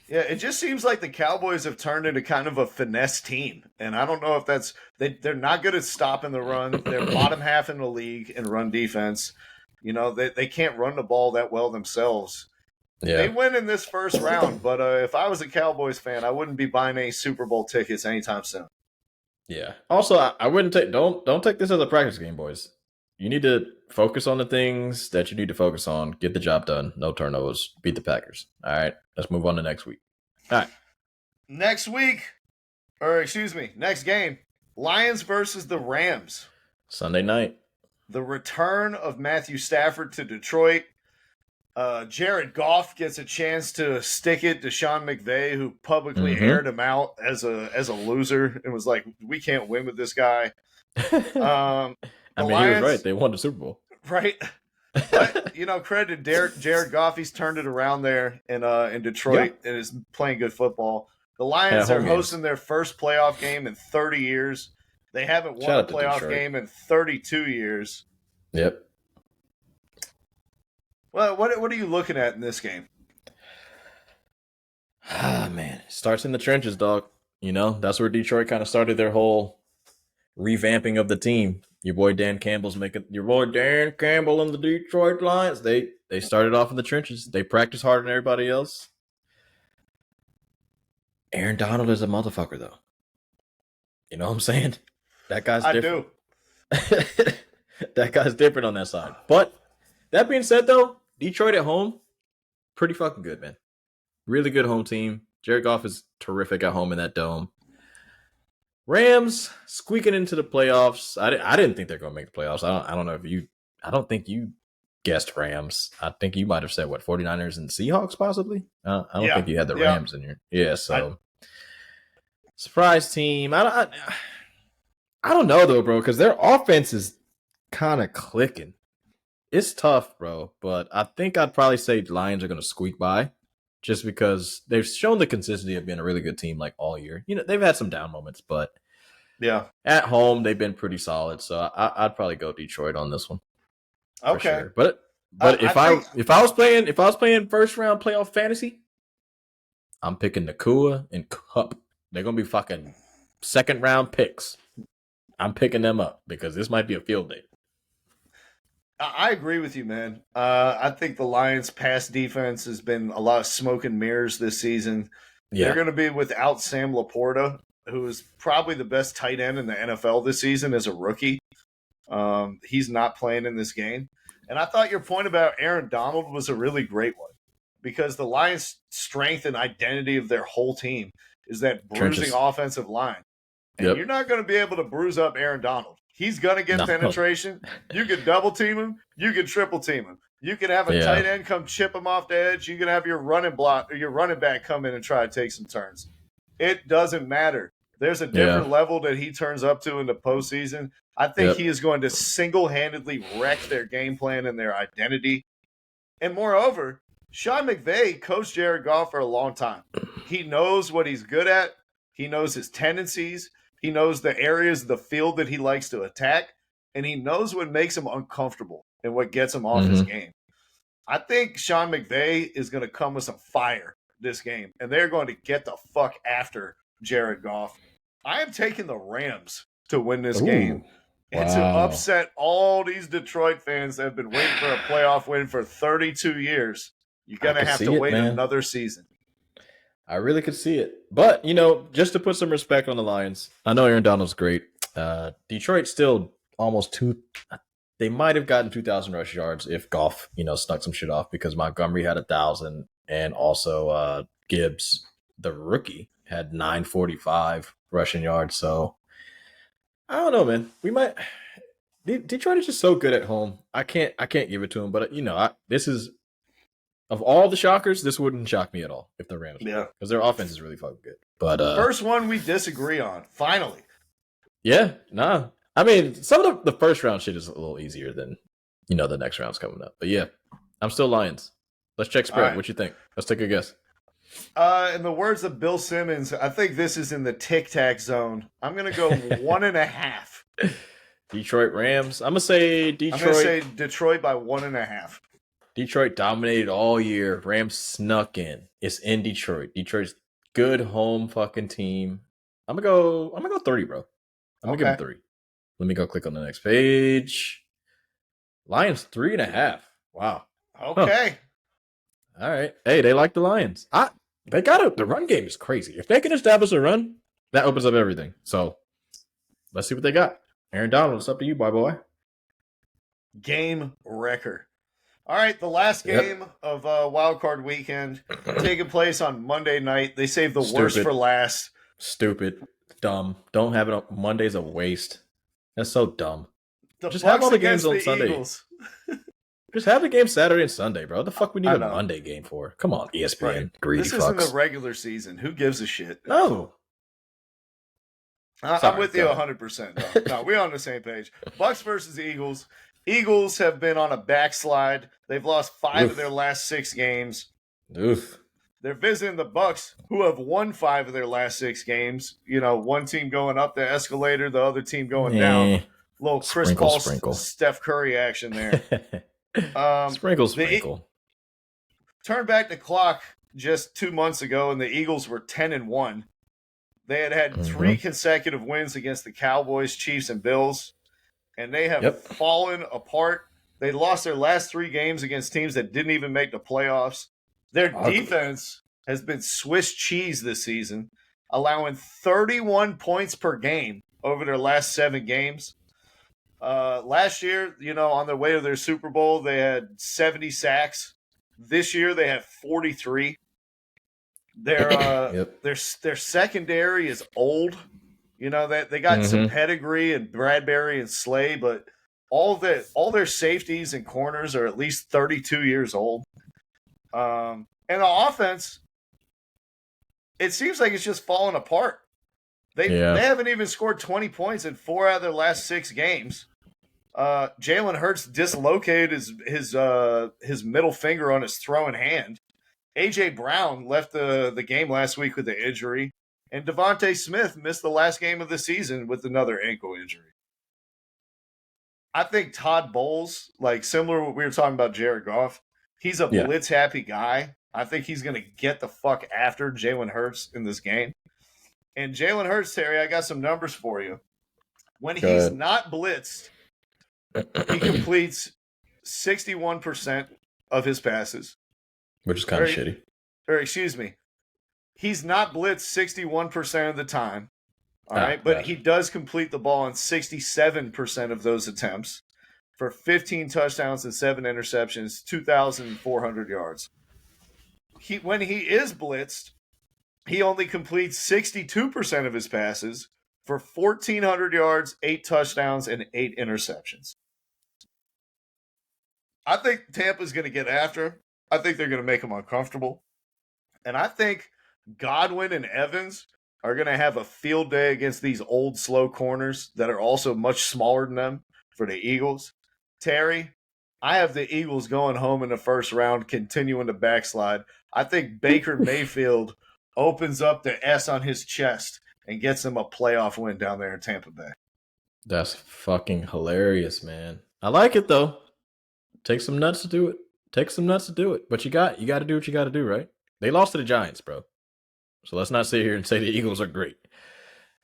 Yeah, it just seems like the Cowboys have turned into kind of a finesse team. And I don't know if that's – they're not good at stopping the run. They're bottom half in the league in run defense. You know, they can't run the ball that well themselves. They Yeah. win in this first round, but if I was a Cowboys fan, I wouldn't be buying any Super Bowl tickets anytime soon. Yeah. Also, I wouldn't take don't take this as a practice game, boys. You need to focus on the things that you need to focus on. Get the job done. No turnovers. Beat the Packers. All right. Let's move on to next week. All right. Next game, Lions versus the Rams. Sunday night. The return of Matthew Stafford to Detroit. Jared Goff gets a chance to stick it to Sean McVay, who publicly aired him out as a loser and was like, "We can't win with this guy." I mean, Lions, he was right. They won the Super Bowl. Right? But, credit to Jared Goff. He's turned it around there in Detroit and is playing good football. The Lions are hosting their first playoff game in 30 years. They haven't won a playoff game in 32 years. Yep. Well, what are you looking at in this game? Ah, man. Starts in the trenches, dog. That's where Detroit kind of started their whole revamping of the team. Your boy Dan Campbell and the Detroit Lions. They started off in the trenches. They practice harder than everybody else. Aaron Donald is a motherfucker, though. You know what I'm saying? That guy's different. I do. That guy's different on that side. But that being said, though, Detroit at home, pretty fucking good, man. Really good home team. Jared Goff is terrific at home in that dome. Rams squeaking into the playoffs. I didn't think they're going to make the playoffs. I don't know if you. I don't think you guessed Rams. I think you might have said 49ers and Seahawks possibly. I don't think you had the Rams in here. Yeah, so surprise team. I don't know though, bro, because their offense is kind of clicking. It's tough, bro, but I think I'd probably say Lions are going to squeak by. Just because they've shown the consistency of being a really good team like all year. They've had some down moments, but at home they've been pretty solid. So I'd probably go Detroit on this one. Okay, sure. But if I was playing first round playoff fantasy, I'm picking Nakua and Cup. They're gonna be fucking second round picks. I'm picking them up because this might be a field day. I agree with you, man. I think the Lions' pass defense has been a lot of smoke and mirrors this season. Yeah. They're going to be without Sam Laporta, who is probably the best tight end in the NFL this season as a rookie. He's not playing in this game. And I thought your point about Aaron Donald was a really great one because the Lions' strength and identity of their whole team is that bruising offensive line. And you're not going to be able to bruise up Aaron Donald. He's going to get penetration. You can double team him. You can triple team him. You can have a tight end come chip him off the edge. You can have your running back come in and try to take some turns. It doesn't matter. There's a different level that he turns up to in the postseason. I think he is going to single-handedly wreck their game plan and their identity. And moreover, Sean McVay coached Jared Goff for a long time. He knows what he's good at. He knows his tendencies. He knows the areas of the field that he likes to attack, and he knows what makes him uncomfortable and what gets him off his game. I think Sean McVay is going to come with some fire this game, and they're going to get the fuck after Jared Goff. I am taking the Rams to win this game and to upset all these Detroit fans that have been waiting for a playoff win for 32 years. You're going to have to wait another season. I really could see it. But, just to put some respect on the Lions, I know Aaron Donald's great. Detroit still almost they might have gotten 2,000 rush yards if Goff, snuck some shit off because Montgomery had 1,000 and also Gibbs, the rookie, had 945 rushing yards. So, I don't know, man. We might – Detroit is just so good at home. I can't give it to them. But, this is – of all the shockers, this wouldn't shock me at all if the Rams won. Because their offense is really fucking good. But first one we disagree on, finally. Yeah, nah. I mean, some of the first round shit is a little easier than, the next round's coming up. But yeah, I'm still Lions. Let's check spread. Right. What you think? Let's take a guess. In the words of Bill Simmons, I think this is in the tic-tac zone. I'm going to go 1.5. Detroit Rams. I'm going to say Detroit. I'm going to say Detroit by 1.5. Detroit dominated all year. Rams snuck in. It's in Detroit. Detroit's good home fucking team. I'm gonna go 3, bro. I'm gonna give him 3. Let me go click on the next page. Lions 3.5. Wow. Okay. All right. Hey, they like the Lions. They got it. The run game is crazy. If they can establish a run, that opens up everything. So let's see what they got. Aaron Donald, it's up to you, boy. Game wrecker. All right, the last game of Wild Card Weekend taking place on Monday night. They saved the worst for last. Stupid. Dumb. Don't have it on Monday's a waste. That's so dumb. Just have all the games on Sunday. Eagles. Just have the game Saturday and Sunday, bro. What the fuck we need a Monday game for? Come on, ESPN. Right. Greedy this fucks. isn't the regular season. Who gives a shit? No. I'm with you 100%. No, we're on the same page. Bucks versus Eagles. Eagles have been on a backslide. They've lost 5 of their last 6 games. Oof. They're visiting the Bucks, who have won 5 of their last 6 games. You know, one team going up the escalator, the other team going down. Little Chris Paul, Steph Curry action there. Sprinkle. Turn back the clock just 2 months ago, and the Eagles were 10-1. They had 3 consecutive wins against the Cowboys, Chiefs, and Bills, and they have fallen apart. They lost their last 3 games against teams that didn't even make the playoffs. Their defense has been Swiss cheese this season, allowing 31 points per game over their last 7 games. Last year, you know, on their way to their Super Bowl, they had 70 sacks. This year, they have 43. Their secondary is old. You know, they got some pedigree and Bradbury and Slay, but all their safeties and corners are at least 32 years old. And the offense, it seems like it's just falling apart. They haven't even scored 20 points in 4 out of their last 6 games. Jalen Hurts dislocated his middle finger on his throwing hand. A.J. Brown left the game last week with an injury. And Devontae Smith missed the last game of the season with another ankle injury. I think Todd Bowles, like similar to what we were talking about Jared Goff, he's a blitz-happy guy. I think he's going to get the fuck after Jalen Hurts in this game. And Jalen Hurts, Terry, I got some numbers for you. When he's not blitzed, he completes 61% of his passes. Which is kind of shitty. Or excuse me. He's not blitzed 61% of the time. All right. But he does complete the ball on 67% of those attempts for 15 touchdowns and 7 interceptions, 2,400 yards. When he is blitzed, he only completes 62% of his passes for 1,400 yards, 8 touchdowns, and 8 interceptions. I think Tampa's going to get after him. I think they're going to make him uncomfortable. And I think Godwin and Evans are going to have a field day against these old, slow corners that are also much smaller than them for the Eagles. Terry, I have the Eagles going home in the first round, continuing to backslide. I think Baker Mayfield opens up the S on his chest and gets him a playoff win down there in Tampa Bay. That's fucking hilarious, man. I like it, though. Take some nuts to do it. But you got to do what you got to do, right? They lost to the Giants, bro. So let's not sit here and say the Eagles are great.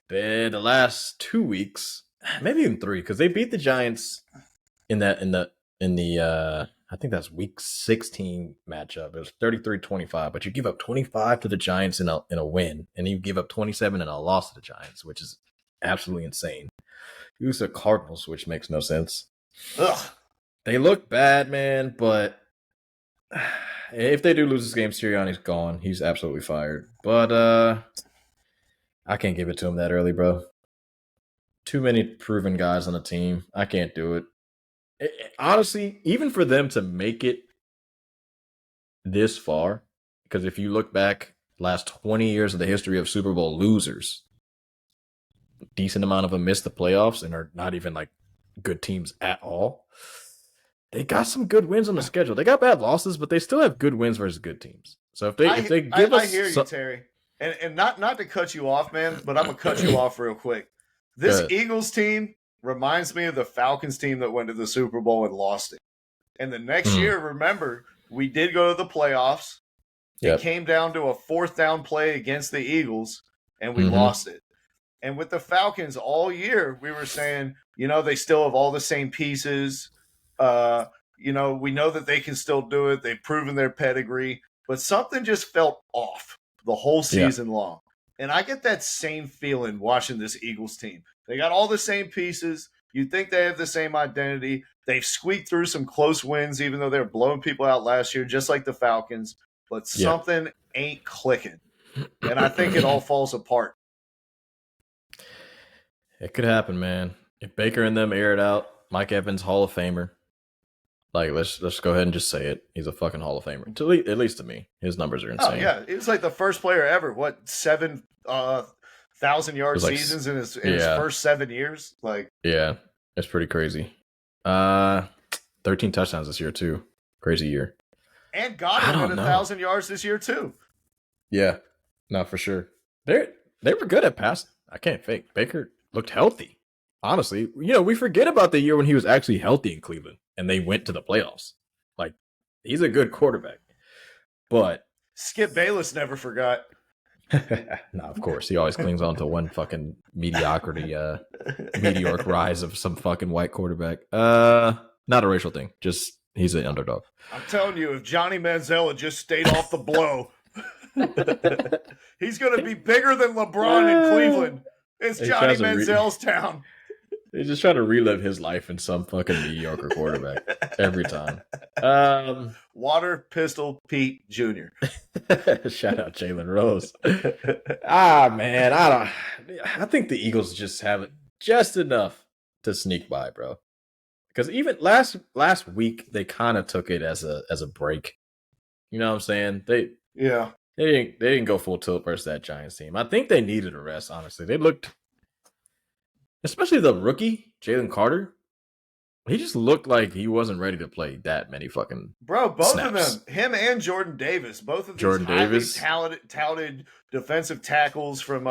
The last 2 weeks, maybe even 3, because they beat the Giants in the I think that's week 16 matchup. It was 33-25, but you give up 25 to the Giants in a win, and you give up 27 in a loss to the Giants, which is absolutely insane. You lose the Cardinals, which makes no sense. Ugh. They look bad, man, but if they do lose this game, Sirianni's gone. He's absolutely fired. But I can't give it to him that early, bro. Too many proven guys on the team. I can't do it. Honestly, even for them to make it this far, because if you look back, last 20 years of the history of Super Bowl losers, a decent amount of them missed the playoffs and are not even like good teams at all. They got some good wins on the schedule. They got bad losses, but they still have good wins versus good teams. So if they give us, I hear you, Terry, and not to cut you off, man, but I'm gonna cut you off real quick. This Eagles team reminds me of the Falcons team that went to the Super Bowl and lost it. And the next year, remember, we did go to the playoffs. It came down to a 4th down play against the Eagles, and we lost it. And with the Falcons all year, we were saying, you know, they still have all the same pieces. We know that they can still do it. They've proven their pedigree, but something just felt off the whole season long. And I get that same feeling watching this Eagles team. They got all the same pieces. You think they have the same identity. They've squeaked through some close wins, even though they were blowing people out last year, just like the Falcons. But something ain't clicking. And I think it all falls apart. It could happen, man. If Baker and them air it out, Mike Evans, Hall of Famer. Like, let's go ahead and just say it. He's a fucking Hall of Famer. At least to me. His numbers are insane. Oh, yeah. He was like the first player ever. 7,000-yard seasons in his first 7 years? Yeah, it's pretty crazy. 13 touchdowns this year, too. Crazy year. And Goddard had 1,000 yards this year, too. Yeah. No, for sure. They were good at passing. I can't fake. Baker looked healthy. Honestly, we forget about the year when he was actually healthy in Cleveland and they went to the playoffs. Like, he's a good quarterback. But Skip Bayless never forgot. No, of course. He always clings on to one fucking mediocrity, meteoric rise of some fucking white quarterback. Not a racial thing. Just he's an underdog. I'm telling you, if Johnny Manziel had just stayed off the blow, he's going to be bigger than LeBron in Cleveland. It's Johnny Manziel's town. He's just trying to relive his life in some fucking mediocre quarterback every time. Water Pistol Pete Jr. Shout out Jalen Rose. Man, I think the Eagles just have it just enough to sneak by, bro. Because even last week they kind of took it as a break. You know what I'm saying? They didn't go full tilt versus that Giants team. I think they needed a rest. Honestly, they looked. Especially the rookie, Jalen Carter, he just looked like he wasn't ready to play that many fucking both snaps. of them, him and Jordan Davis, both of these highly touted defensive tackles from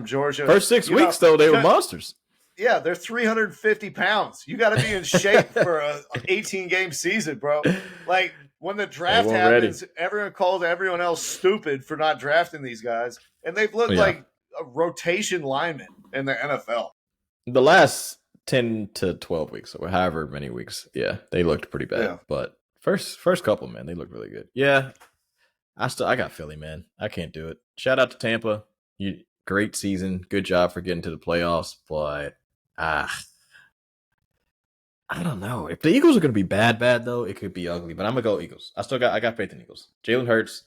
Georgia. First 6 weeks, though, they were monsters. Yeah, they're 350 pounds. You got to be in shape for an 18-game season, bro. Like, when the draft happens, everyone calls everyone else stupid for not drafting these guys, and they've looked like a rotation lineman in the NFL. The last 10 to 12 weeks, or however many weeks, they looked pretty bad. Yeah. But first couple, man, they looked really good. Yeah, I got Philly, man. I can't do it. Shout out to Tampa. Great season. Good job for getting to the playoffs. But I don't know. If the Eagles are going to be bad, though, it could be ugly. But I'm going to go Eagles. I got faith in Eagles. Jalen Hurts,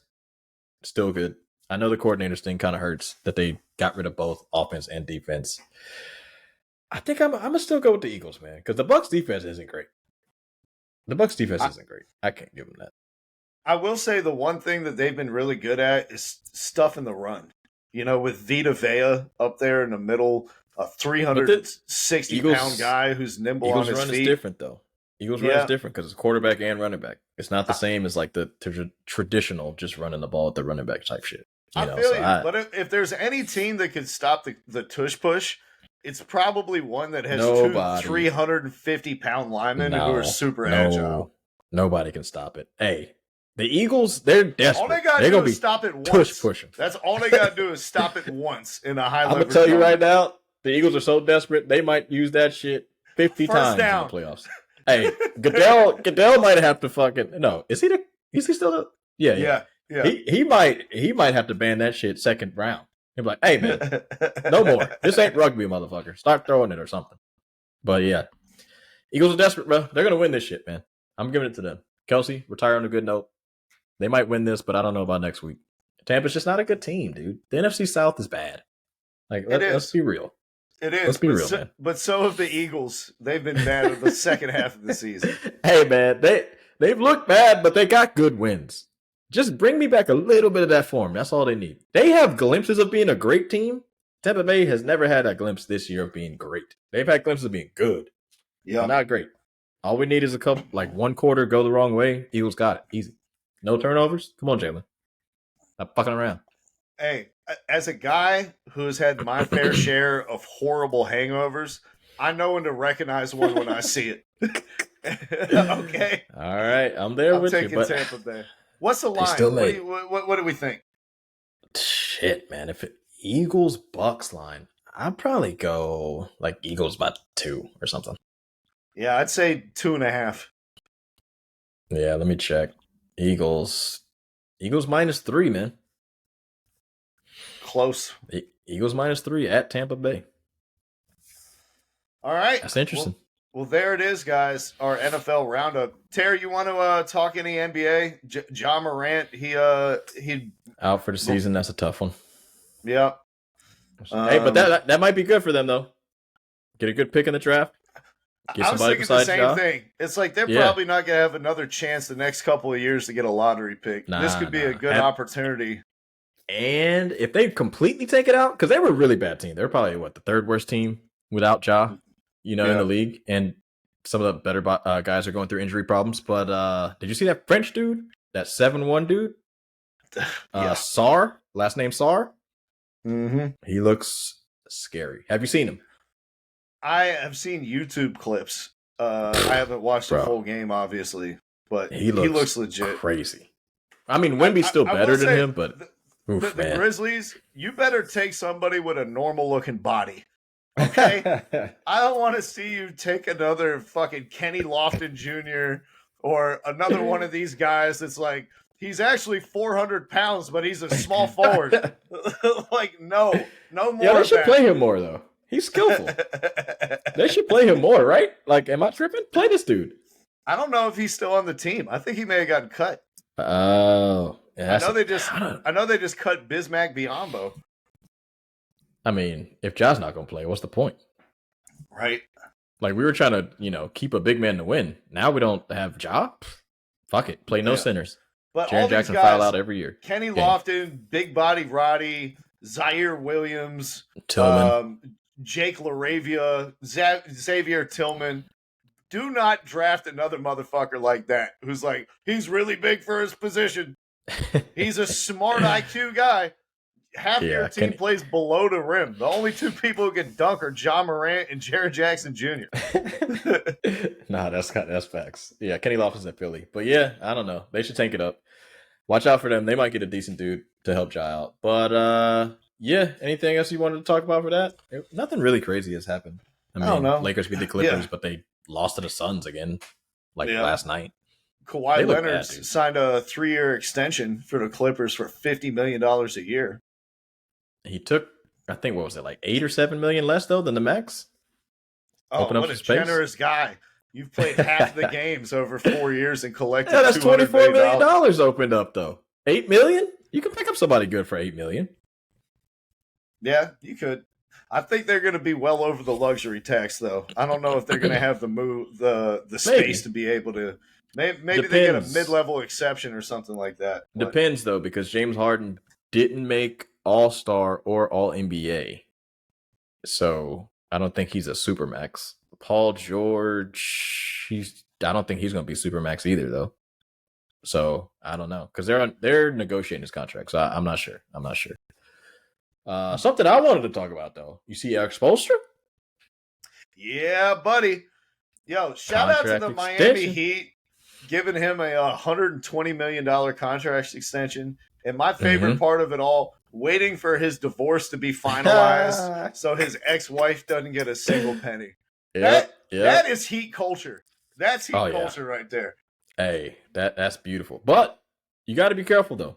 still good. I know the coordinators thing kind of hurts that they got rid of both offense and defense. I think I'm gonna still go with the Eagles, man, because the Bucs defense isn't great. I can't give them that. I will say the one thing that they've been really good at is stuffing the run. With Vita Vea up there in the middle, a 360-pound guy who's nimble on his feet. Eagles run is different, though. Eagles run is different because it's quarterback and running back. It's not the same as like the traditional just running the ball at the running back type shit. But if there's any team that could stop the tush push, it's probably one that has two 350-pound linemen who are super agile. Nobody can stop it. Hey, the Eagles, they're desperate. All they got to do is stop it once. Tush pushing. That's all they got to do is stop it once in a high level. I'm going to tell you right now, the Eagles are so desperate, they might use that shit 50 times in the playoffs. Hey, Goodell might have to fucking... No, is he still... Yeah. He might have to ban that shit second round. He'd be like, hey, man, no more. This ain't rugby, motherfucker. Start throwing it or something. But, yeah. Eagles are desperate, bro. They're going to win this shit, man. I'm giving it to them. Kelsey, retire on a good note. They might win this, but I don't know about next week. Tampa's just not a good team, dude. The NFC South is bad. Like, let's be real. It is. Let's be real, man. But so have the Eagles. They've been bad in the second half of the season. Hey, man, they've looked bad, but they got good wins. Just bring me back a little bit of that form. That's all they need. They have glimpses of being a great team. Tampa Bay has never had a glimpse this year of being great. They've had glimpses of being good. Yeah. Not great. All we need is one quarter go the wrong way. Eagles got it. Easy. No turnovers. Come on, Jalen. Stop fucking around. Hey, as a guy who's had my fair share of horrible hangovers, I know when to recognize one when I see it. Okay? All right. I'm there with you. I'm taking Tampa Bay. What's the line? What do we think? Shit, man. If Eagles Bucks line, I'd probably go like Eagles by 2 or something. Yeah, I'd say 2.5. Yeah, let me check. Eagles -3, man. Close. Eagles -3 at Tampa Bay. All right. That's interesting. Well, there it is, guys. Our NFL roundup. Terry, you want to talk any NBA? John Morant, he Out for the season. That's a tough one. Yeah. Hey, but that might be good for them though. Get a good pick in the draft. Get I was somebody thinking the besides same Ja. thing. It's like they're probably not going to have another chance the next couple of years to get a lottery pick. This could be a good opportunity. And if they completely take it out, because they were a really bad team. They're probably, the third worst team without Ja, in the league. And some of the better guys are going through injury problems. But did you see that French dude? That 7'1" dude? Sarr, last name Sarr. Mm-hmm. He looks scary. Have you seen him? I have seen YouTube clips. I haven't watched the full game, obviously, but he looks legit crazy. I mean, Wemby's still better than him, but the Grizzlies, you better take somebody with a normal looking body. Okay, I don't want to see you take another fucking Kenny Lofton Jr. or another one of these guys that's like, he's actually 400 pounds, but he's a small forward. Like, no more. Yeah, they should play him more, though. He's skillful. They should play him more, right? Like, am I tripping? Play this dude. I don't know if he's still on the team. I think he may have gotten cut. Oh. Yeah, I know they just cut Bismack Biyombo. I mean, if Ja's not going to play, what's the point? Right. Like, we were trying to, keep a big man to win. Now we don't have Ja. Fuck it. Play no centers. But Jaren Jackson foul out every year. Kenny Lofton, Big Body Roddy, Zaire Williams, Tillman, Jake LaRavia, Xavier Tillman. Do not draft another motherfucker like that who's like, he's really big for his position. He's a smart IQ guy. Half your team plays below the rim. The only two people who can dunk are John Morant and Jaren Jackson Jr. Nah, that's facts. Yeah, Kenny Lofton's at Philly. But yeah, I don't know. They should tank it up. Watch out for them. They might get a decent dude to help Ja out. But yeah, anything else you wanted to talk about for that? Nothing really crazy has happened. I don't know. Lakers beat the Clippers, but they lost to the Suns again, last night. Kawhi Leonard signed a 3-year extension for the Clippers for $50 million a year. He took, I think, what was it, like $8 or $7 million less though than the max? Oh, what a generous guy! You've played half the games over 4 years and collected. Yeah, that's $24 million opened up though. $8 million? You can pick up somebody good for $8 million. Yeah, you could. I think they're going to be well over the luxury tax, though. I don't know if they're going to have the space to be able to. Maybe they get a mid-level exception or something like that. Depends though, because James Harden didn't make All-Star or All-NBA, so I don't think he's a supermax. Paul George, I don't think he's going to be supermax either, though. So I don't know, because they're negotiating his contract, so I'm not sure. Something I wanted to talk about though. You see Eric Spoelstra? Yeah, buddy. Yo, shout out to the Miami Heat giving him a $120 million contract extension. And my favorite part of it all, waiting for his divorce to be finalized so his ex-wife doesn't get a single penny. That is Heat culture. That's Heat culture right there. Hey, that's beautiful. But you got to be careful though.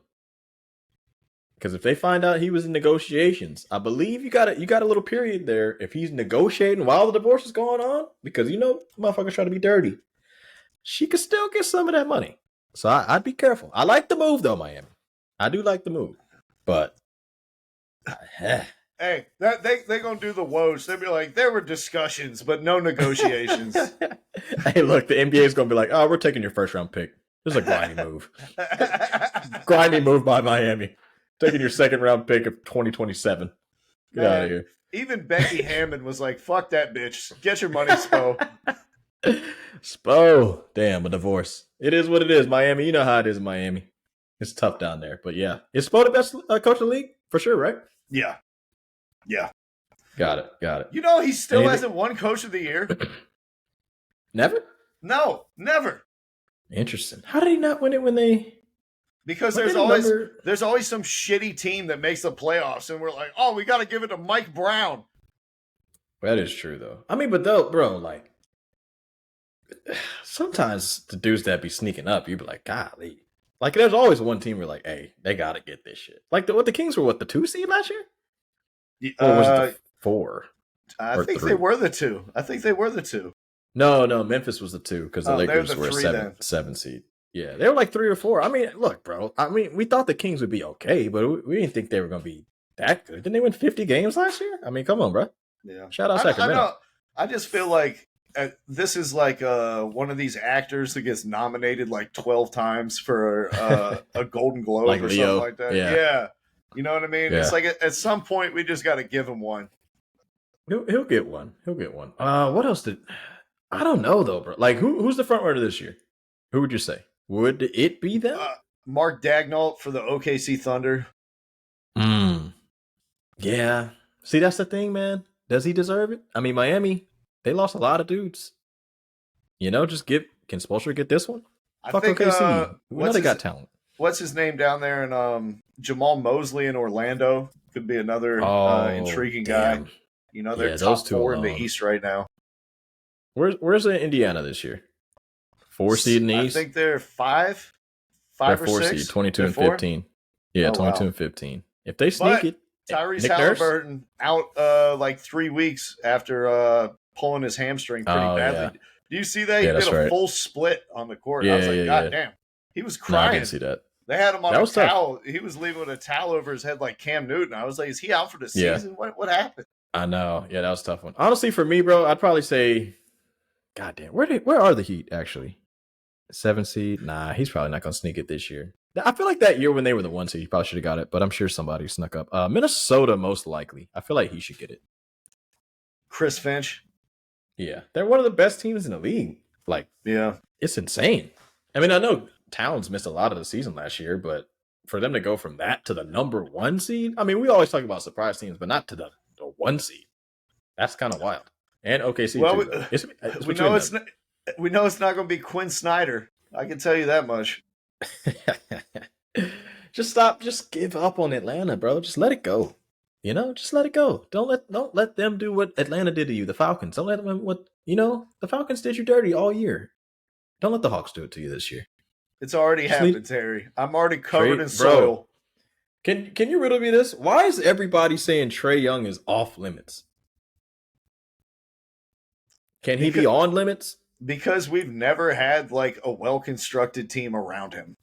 Because if they find out he was in negotiations, I believe you got a little period there. If he's negotiating while the divorce is going on, because motherfuckers try to be dirty, she could still get some of that money. So I'd be careful. I like the move though, Miami. I do like the move, but hey, they gonna do the Woj. They'll be like, there were discussions, but no negotiations. Hey, look, the NBA is gonna be like, oh, we're taking your first round pick. This is a grimy move. Grimy move by Miami. Taking your second round pick of 2027. Get out of here. Even Becky Hammond was like, fuck that bitch. Get your money, Spo. Spo. Damn, a divorce. It is what it is, Miami. You know how it is in Miami. It's tough down there. But yeah. Is Spo the best coach in the league? For sure, right? Yeah. Yeah. Got it. You know, he still hasn't won Coach of the Year. Never? No, never. Interesting. How did he not win it when they... Because there's always some shitty team that makes the playoffs, and we're like, oh, we got to give it to Mike Brown. That is true, though. I mean, but though, bro, like, sometimes the dudes that be sneaking up, you be like, golly. Like, there's always one team where like, hey, they gotta get this shit. Like the Kings were what, the 2 seed last year? Or was it the 4 I or think 3? they were the 2. I think they were the 2. No, Memphis was the 2 because the Lakers the were a 3 7 seed. Yeah, they were like 3 or 4. I mean, look, bro. I mean, we thought the Kings would be okay, but we didn't think they were gonna be that good. Didn't they win 50 games last year? I mean, come on, bro. Yeah. Shout out Sacramento. I know. I just feel like this is like one of these actors that gets nominated like 12 times for a Golden Globe Like or Leo. something like that. Yeah. You know what I mean? Yeah. It's like at some point we just got to give him one. He'll get one. He'll get one. What else did I don't know though, bro. Like who's the front runner this year? Who would you say? Would it be them? Mark Daigneault for the OKC Thunder. Yeah. See, that's the thing, man. Does he deserve it? I mean, Miami, they lost a lot of dudes. You know, just can Spoelstra get this one? Fuck OKC. We know they got talent. What's his name down there? And Jamal Mosley in Orlando could be another intriguing guy. You know, they're top 4 in the East right now. Where's Indiana this year? 4 seed in the East? I think they're 5 they're or 4 6. seed, 22 and 15. Yeah, 22 and 15. If they sneak it, Tyrese Halliburton out like 3 weeks after pulling his hamstring pretty badly. Yeah. Do you see that? He did a full split on the court. I was like, God damn. He was crying. No, I didn't see that. They had him on a towel. Tough. He was leaving with a towel over his head like Cam Newton. I was like, is he out for the season? What happened? I know. Yeah, that was a tough one. Honestly, for me, bro, I'd probably say, God damn, where are the Heat, actually? 7 seed? Nah, he's probably not going to sneak it this year. I feel like that year when they were the 1 seed, he probably should have got it, but I'm sure somebody snuck up. Minnesota, most likely. I feel like he should get it. Chris Finch? Yeah. They're one of the best teams in the league. Like, yeah, it's insane. I mean, I know Towns missed a lot of the season last year, but for them to go from that to the number 1 seed, I mean, we always talk about surprise teams, but not to the 1 seed. That's kind of wild. And OKC, well, too, we know it's not going to be Quinn Snyder. I can tell you that much. Just give up on Atlanta, bro. Just let it go. You know, just let it go. Don't let them do what Atlanta did to you, the Falcons. Don't let them the Falcons did you dirty all year. Don't let the Hawks do it to you this year. It's already happened, Terry. I'm already covered in soil. Can you riddle me this? Why is everybody saying Trae Young is off limits? Can he be on limits? Because we've never had like a well-constructed team around him.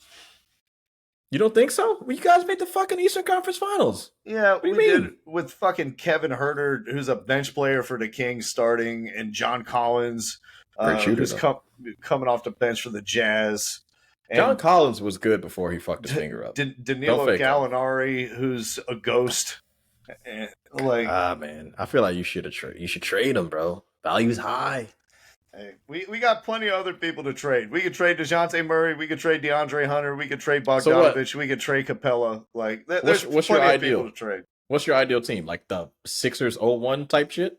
You don't think so? Well, you guys made the fucking Eastern Conference Finals. Yeah, we did with fucking Kevin Huerter, who's a bench player for the Kings starting, and John Collins, who's coming off the bench for the Jazz. And John Collins was good before he fucked his finger up. Danilo Gallinari, who's a ghost. And, man, I feel like you should trade him, bro. Value's high. Hey, we got plenty of other people to trade. We could trade DeJounte Murray. We could trade DeAndre Hunter. We could trade Bogdanovich. We could trade Capella. Like, there's what's plenty your of people to trade. What's your ideal team? Like the Sixers 0-1 type shit?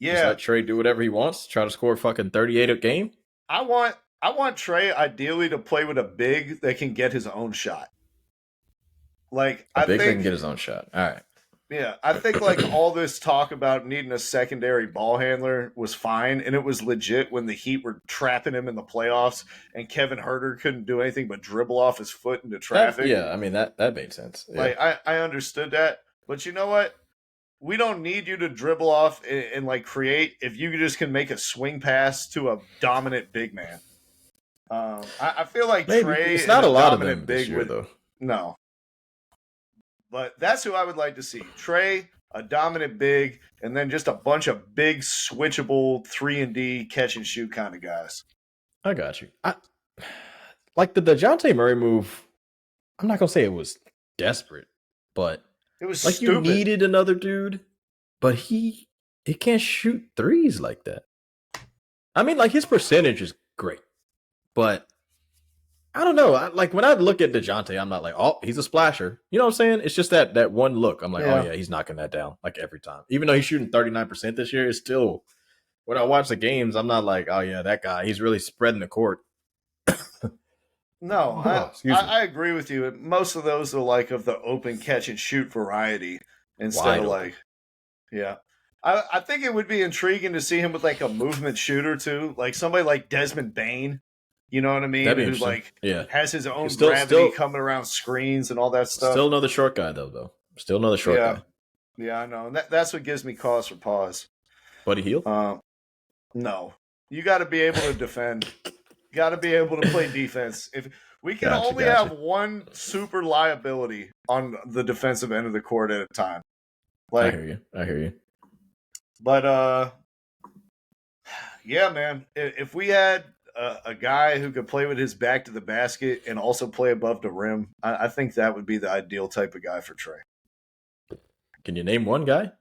Yeah. Just let Trae do whatever he wants. Try to score fucking 38 a game? I want Trae ideally to play with a big that can get his own shot. Like a big that can get his own shot. All right. Yeah, I think like all this talk about needing a secondary ball handler was fine, and it was legit when the Heat were trapping him in the playoffs, and Kevin Huerter couldn't do anything but dribble off his foot into traffic. I mean that made sense. Yeah. Like I understood that, but you know what? We don't need you to dribble off and like create if you just can make a swing pass to a dominant big man. I feel like maybe. Trae it's not a lot of them big this year, though. No. But that's who I would like to see. Trae, a dominant big, and then just a bunch of big, switchable 3-and-D catch-and-shoot kind of guys. I got you. Like the DeJounte Murray move, I'm not going to say it was desperate, but it was like stupid. You needed another dude, but he can't shoot threes like that. I mean, like his percentage is great, but I don't know. Like when I look at DeJounte, I'm not like, oh, he's a splasher. You know what I'm saying? It's just that one look. I'm like, oh yeah, he's knocking that down like every time. Even though he's shooting 39% this year, it's still when I watch the games, I'm not like, oh yeah, that guy. He's really spreading the court. No, I agree with you. Most of those are like of the open catch and shoot variety instead of like, yeah. I think it would be intriguing to see him with like a movement shooter too, like somebody like Desmond Bain. You know what I mean? That'd be Who interesting. like Yeah. has his own Still- gravity still- coming around screens and all that stuff. Still another short guy though. Still another short guy. Yeah, I know. And that's what gives me cause for pause. Buddy Hield? No. You got to be able to defend. Got to be able to play defense. If we can only have one super liability on the defensive end of the court at a time. Like, I hear you. But yeah, man. If we had a guy who could play with his back to the basket and also play above the rim, I think that would be the ideal type of guy for Trey. Can you name one guy?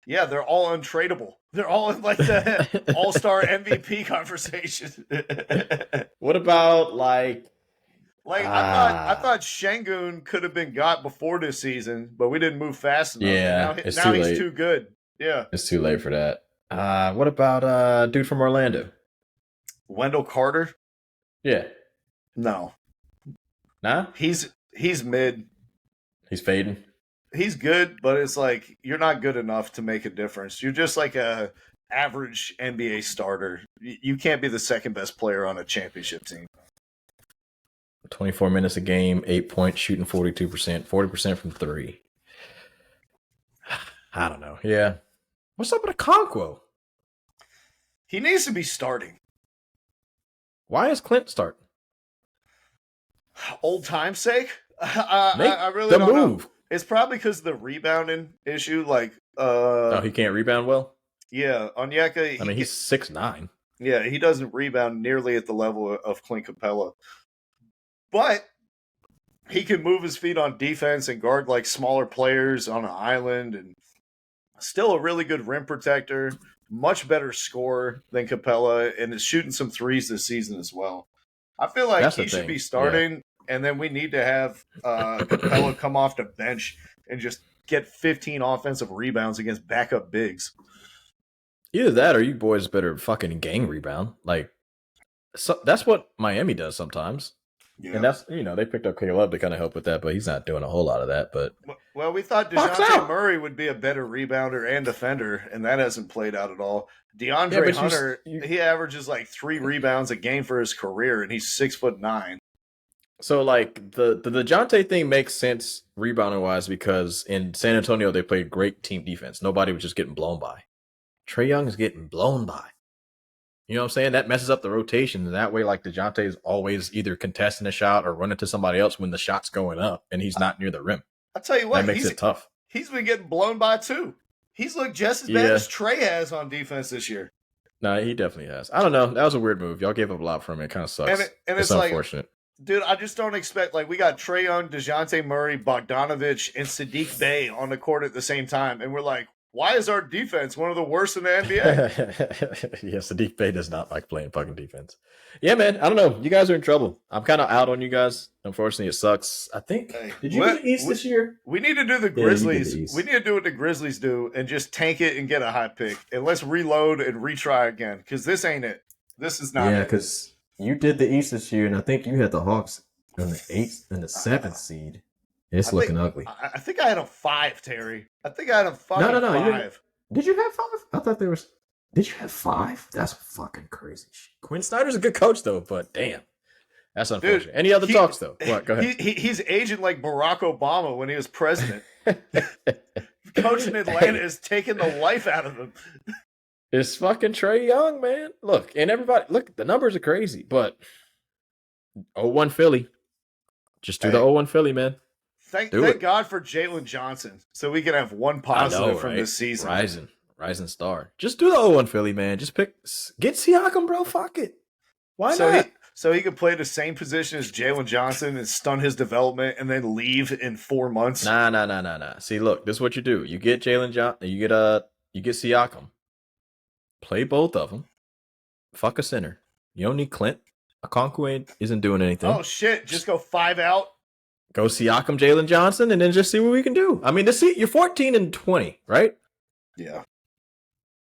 Yeah, they're all untradeable. They're all in like the all-star MVP conversation. What about like I thought Şengün could have been got before this season, but we didn't move fast enough. Yeah, now he's too good. Yeah. It's too late for that. What about dude from Orlando? Wendell Carter? Yeah. No. Nah? He's mid. He's fading. He's good, but it's like you're not good enough to make a difference. You're just like a average NBA starter. You can't be the second best player on a championship team. 24 minutes a game, 8 points, shooting 42%, 40% from three. I don't know. Yeah. What's up with Okonkwo? He needs to be starting. Why is Clint starting? Old time's sake? Make I really the don't move. know. It's probably because of the rebounding issue. Like, he can't rebound well? Yeah, Onyeka. I mean, he's 6'9". Yeah, he doesn't rebound nearly at the level of Clint Capella. But he can move his feet on defense and guard like smaller players on an island, and still a really good rim protector, much better scorer than Capella, and is shooting some threes this season as well. I feel like he should be starting, and then we need to have Capella come off the bench and just get 15 offensive rebounds against backup bigs. Either that or you boys better fucking gang rebound. Like, so that's what Miami does sometimes. Yeah. And that's, they picked up Caleb to kind of help with that, but he's not doing a whole lot of that. But well, we thought DeJounte Murray would be a better rebounder and defender, and that hasn't played out at all. DeAndre Hunter, he averages like 3 rebounds a game for his career, and he's 6'9". So, like, the DeJounte thing makes sense rebounding-wise because in San Antonio, they played great team defense. Nobody was just getting blown by. Trae Young is getting blown by. You know what I'm saying? That messes up the rotation. And that way, like, DeJounte is always either contesting a shot or running to somebody else when the shot's going up and he's not near the rim. I'll tell you what. That makes it tough. He's been getting blown by, too. He's looked just as bad as Trae has on defense this year. No, he definitely has. I don't know. That was a weird move. Y'all gave up a lot from it. It kind of sucks. And it's unfortunate. Like, dude, I just don't expect, like, we got Trae Young, DeJounte Murray, Bogdanovich, and Sadiq Bey on the court at the same time. And we're like, why is our defense one of the worst in the NBA? Yeah, Sadiq Bey does not like playing fucking defense. Yeah, man. I don't know. You guys are in trouble. I'm kind of out on you guys. Unfortunately, it sucks. I think. Did you do the East this year? We need to do the Grizzlies. We need to do what the Grizzlies do and just tank it and get a high pick. And let's reload and retry again because this ain't it. This is not it. Yeah, because you did the East this year, and I think you had the Hawks in the 8th and the 7th seed. It's looking ugly. I think I had a 5, Terry. I think I had a 5. No. 5. Did you have 5? I thought there was. Did you have 5? That's fucking crazy shit. Quinn Snyder's a good coach, though, but damn. That's unfortunate. Dude, any other talks, though? What? Go ahead. He's aging like Barack Obama when he was president. Coaching Atlanta is taking the life out of him. It's fucking Trae Young, man. Look, and everybody, look, the numbers are crazy, but 0-1 Philly. Just do the 0-1 Philly, man. Thank God for Jalen Johnson, so we can have one positive from this season. Rising star. Just do the 0-1 Philly, man. Just get Siakam, bro. Fuck it. Why not? So he could play the same position as Jalen Johnson and stun his development, and then leave in 4 months. Nah. See, look, this is what you do. You get Jalen Johnson. You get Siakam. Play both of them. Fuck a center. You don't need Clint. Okonkwo isn't doing anything. Oh shit! Just go 5 out. Go Siakam, Jalen Johnson, and then just see what we can do. I mean, you're 14-20, right? Yeah.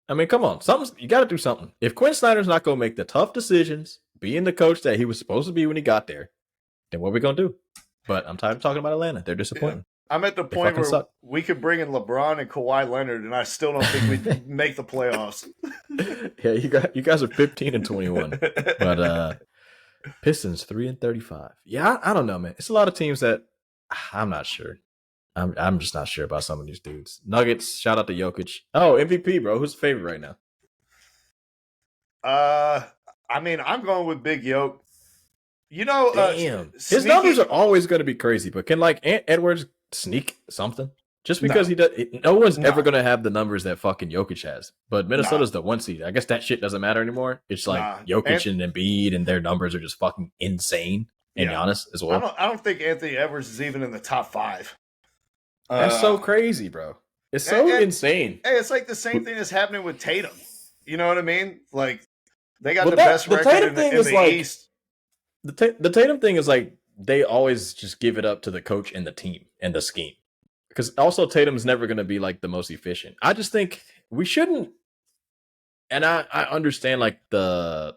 I mean, come on. You got to do something. If Quinn Snyder's not going to make the tough decisions, being the coach that he was supposed to be when he got there, then what are we going to do? But I'm tired of talking about Atlanta. They're disappointing. I'm at the They point fucking where suck. we could bring in LeBron and Kawhi Leonard, and I still don't think we'd make the playoffs. Yeah, you guys are 15-21, but Pistons 3-35. Yeah, I don't know, man. It's a lot of teams that I'm not sure. I'm just not sure about some of these dudes. Nuggets, shout out to Jokic. Oh, MVP, bro. Who's the favorite right now? I mean, I'm going with Big Yoke. You know, Damn, his numbers are always going to be crazy, but can like Ant Edwards sneak something? Just because he does, no one's ever going to have the numbers that fucking Jokic has. But Minnesota's the 1 seed. I guess that shit doesn't matter anymore. It's like Jokic and Embiid, and their numbers are just fucking insane. And Giannis as well. I don't think Anthony Edwards is even in the top 5. That's so crazy, bro. It's so insane. Hey, it's like the same thing that's happening with Tatum. You know what I mean? Like they got the best record in the East. The Tatum thing is like they always just give it up to the coach and the team and the scheme. Because also Tatum's never going to be like the most efficient. I just think we shouldn't. And I understand like because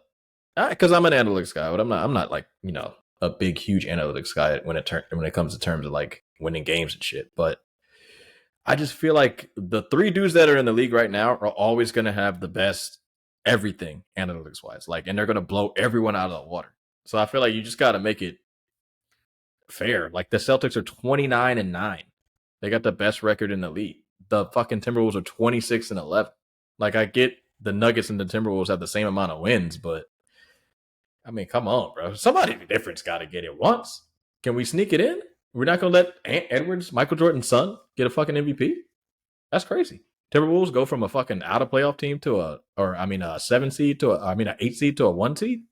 I'm an analytics guy, but I'm not like, you know, a big huge analytics guy when it comes to terms of like winning games and shit. But I just feel like the 3 dudes that are in the league right now are always going to have the best everything analytics wise, like, and they're going to blow everyone out of the water. So I feel like you just got to make it fair. Like the Celtics are 29-9. They got the best record in the league. The fucking Timberwolves are 26-11. Like I get the Nuggets and the Timberwolves have the same amount of wins, but I mean, come on, bro. Somebody different's got to get it once. Can we sneak it in? We're not going to let Ant Edwards, Michael Jordan's son, get a fucking MVP? That's crazy. Timberwolves go from a fucking out of playoff team to a 7 seed to an 8 seed to a 1 seed.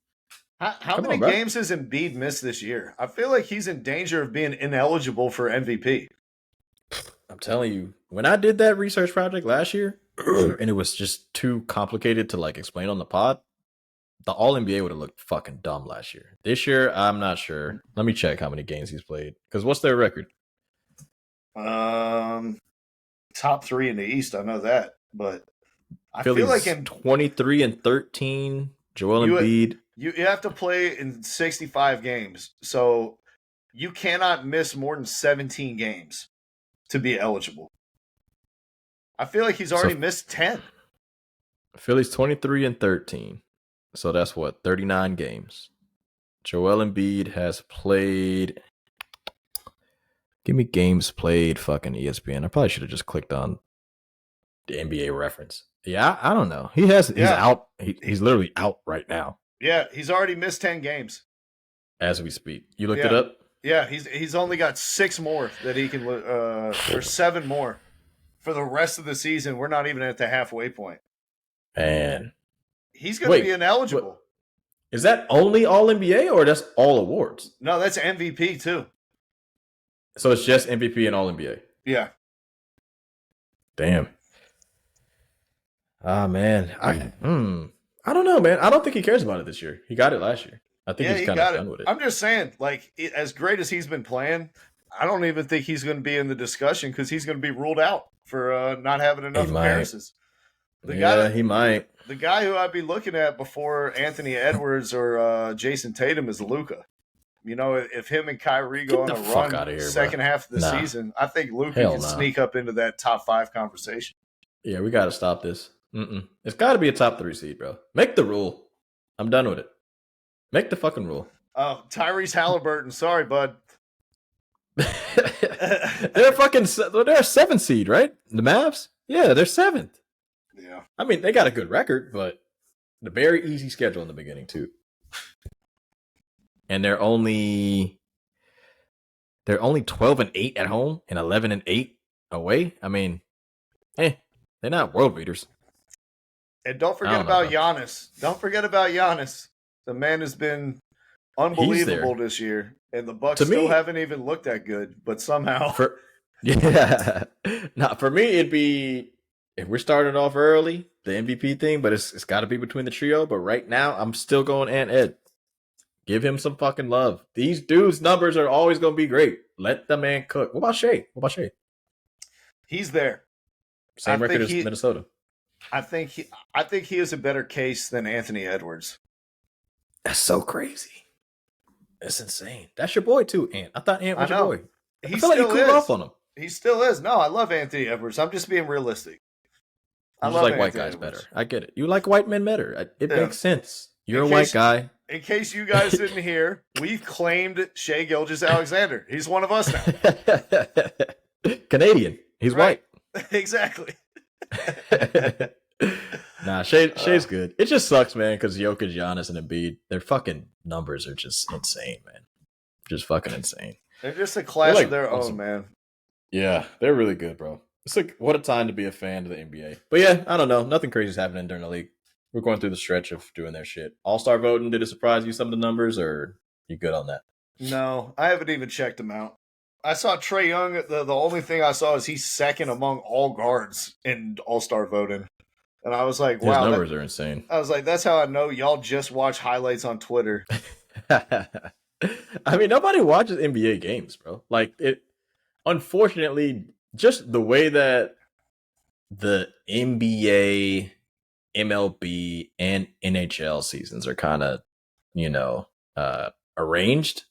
How many games has Embiid missed this year? I feel like he's in danger of being ineligible for MVP. I'm telling you, when I did that research project last year, and it was just too complicated to like explain on the pod, the All NBA would have looked fucking dumb last year. This year, I'm not sure. Let me check how many games he's played. Because what's their record? Top 3 in the East. I know that, but I Philly's feel like 23-13. Joel Embiid. You have to play in 65 games, so you cannot miss more than 17 games to be eligible. I feel like he's already missed 10. Philly's 23-13. So that's what, 39 games. Joel Embiid has played. Give me games played, fucking ESPN. I probably should have just clicked on the NBA reference. Yeah, I don't know. He's out. He's literally out right now. Yeah, he's already missed 10 games as we speak. You looked it up? Yeah, he's only got 6 more that he can or 7 more for the rest of the season. We're not even at the halfway point. Man, he's going to be ineligible. Is that only All NBA or that's all awards? No, that's MVP too. So it's just MVP and All NBA. Yeah. Damn. Ah, man. I don't know, man. I don't think he cares about it this year. He got it last year. I think he's kind of done with it. I'm just saying, like, as great as he's been playing, I don't even think he's going to be in the discussion because he's going to be ruled out for not having enough appearances. He might. The guy who I'd be looking at before Anthony Edwards or Jason Tatum is Luka. You know, if him and Kyrie go on a run second half of the season, I think Luka can sneak up into that top 5 conversation. Yeah, we got to stop this. It's got to be a top 3 seed, bro. Make the rule. I'm done with it. Make the fucking rule. Oh, Tyrese Halliburton. Sorry, bud. They're a 7 seed, right? The Mavs? Yeah, they're 7th. Yeah. I mean, they got a good record, but a very easy schedule in the beginning, too. And they're only 12-8 at home and 11-8 away. I mean, they're not world beaters. And don't forget about Giannis. Don't forget about Giannis. The man has been unbelievable this year, and the Bucks still haven't even looked that good. But somehow, for me, it'd be if we're starting off early, the MVP thing. But it's got to be between the trio. But right now, I'm still going Ant Ed. Give him some fucking love. These dudes' numbers are always going to be great. Let the man cook. What about Shea? He's there. Same record as Minnesota. I think he is a better case than Anthony Edwards. That's so crazy. That's insane. That's your boy too, Ant. I thought Ant was your boy. I feel like you cooled off on him. He still is. No, I love Anthony Edwards. I'm just being realistic. You just like white guys better. I get it. You like white men better. It makes sense. You're a white guy. In case you guys didn't hear, we've claimed Shea Gilgeous-Alexander. He's one of us now. Canadian. He's white. Exactly. Nah, Shea's good. It just sucks, man, because Jokic, Giannis, and Embiid, their fucking numbers are just insane, man. Just fucking insane. They're just a class of their own, man. Yeah, they're really good, bro. It's like, what a time to be a fan of the NBA. But yeah, I don't know. Nothing crazy is happening during the league. We're going through the stretch of doing their shit. All-star voting, did it surprise you, some of the numbers, or you good on that? No, I haven't even checked them out. I saw Trae Young. The only thing I saw is he's second among all guards in all-star voting. And I was like, wow. His numbers are insane. I was like, that's how I know y'all just watch highlights on Twitter. I mean, nobody watches NBA games, bro. Like, it. Unfortunately, just the way that the NBA, MLB, and NHL seasons are kind of, arranged,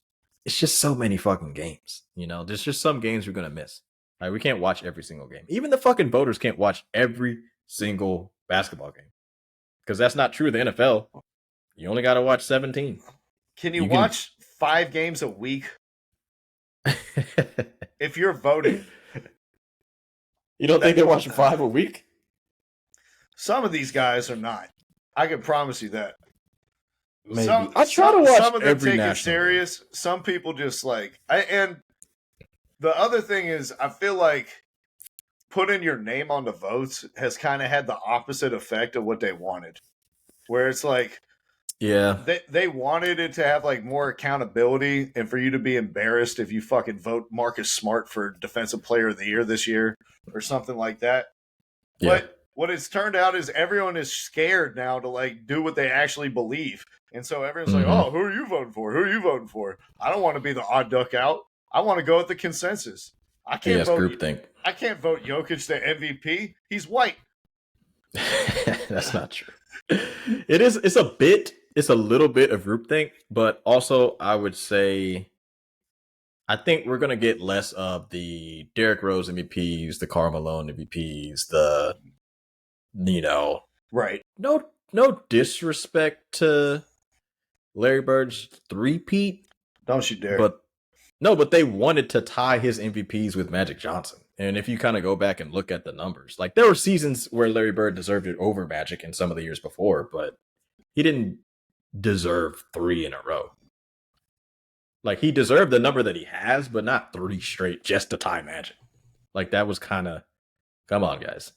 it's just so many fucking games. There's just some games we're going to miss. Like, we can't watch every single game. Even the fucking voters can't watch every single basketball game. Because that's not true of the NFL. You only got to watch 17. Can you watch 5 games a week? If you're voting. You don't think they're watching 5 a week? Some of these guys are not. I can promise you that. Maybe. I try to watch some of them every take it national serious. game. Some people just and the other thing is, I feel like putting your name on the votes has kind of had the opposite effect of what they wanted. Where it's like, yeah, they wanted it to have like more accountability and for you to be embarrassed if you fucking vote Marcus Smart for Defensive Player of the Year this year or something like that. Yeah. But what it's turned out is everyone is scared now to like do what they actually believe. And so everyone's like, oh, who are you voting for? Who are you voting for? I don't want to be the odd duck out. I want to go with the consensus. I can't vote groupthink. I can't vote Jokic to MVP. He's white. That's not true. It's a little bit of groupthink, but also I would say I think we're gonna get less of the Derrick Rose MVPs, the Karl Malone MVPs, right. No disrespect to Larry Bird's three-peat. Don't you dare. But they wanted to tie his MVPs with Magic Johnson. And if you kind of go back and look at the numbers, like there were seasons where Larry Bird deserved it over Magic in some of the years before, but he didn't deserve 3 in a row. Like he deserved the number that he has, but not 3 straight just to tie Magic. Like that was kind of, come on, guys.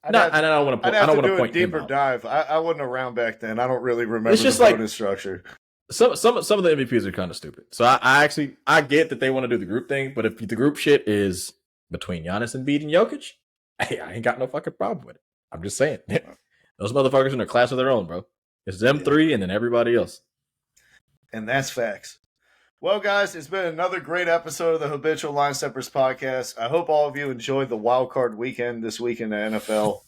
I don't want to do a deeper dive. I wasn't around back then. I don't really remember it's just the bonus structure. Some of the MVPs are kind of stupid. So I get that they want to do the group thing, but if the group shit is between Giannis, Embiid, and Jokic, hey, I ain't got no fucking problem with it. I'm just saying. Those motherfuckers in a class of their own, bro. It's them 3 and then everybody else. And that's facts. Well, guys, it's been another great episode of the Habitual Line Steppers podcast. I hope all of you enjoyed the wild card weekend this week in the NFL.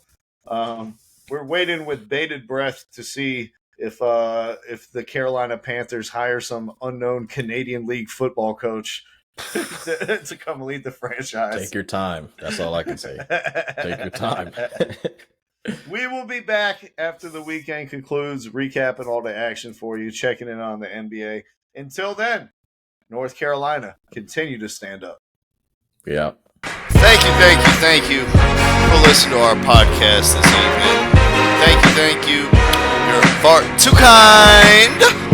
We're waiting with bated breath to see if the Carolina Panthers hire some unknown Canadian League football coach to come lead the franchise. Take your time. That's all I can say. Take your time. We will be back after the weekend concludes, recapping all the action for you, checking in on the NBA. Until then, North Carolina, continue to stand up. Yeah. Thank you for listening to our podcast this evening. Thank you. You're far too kind.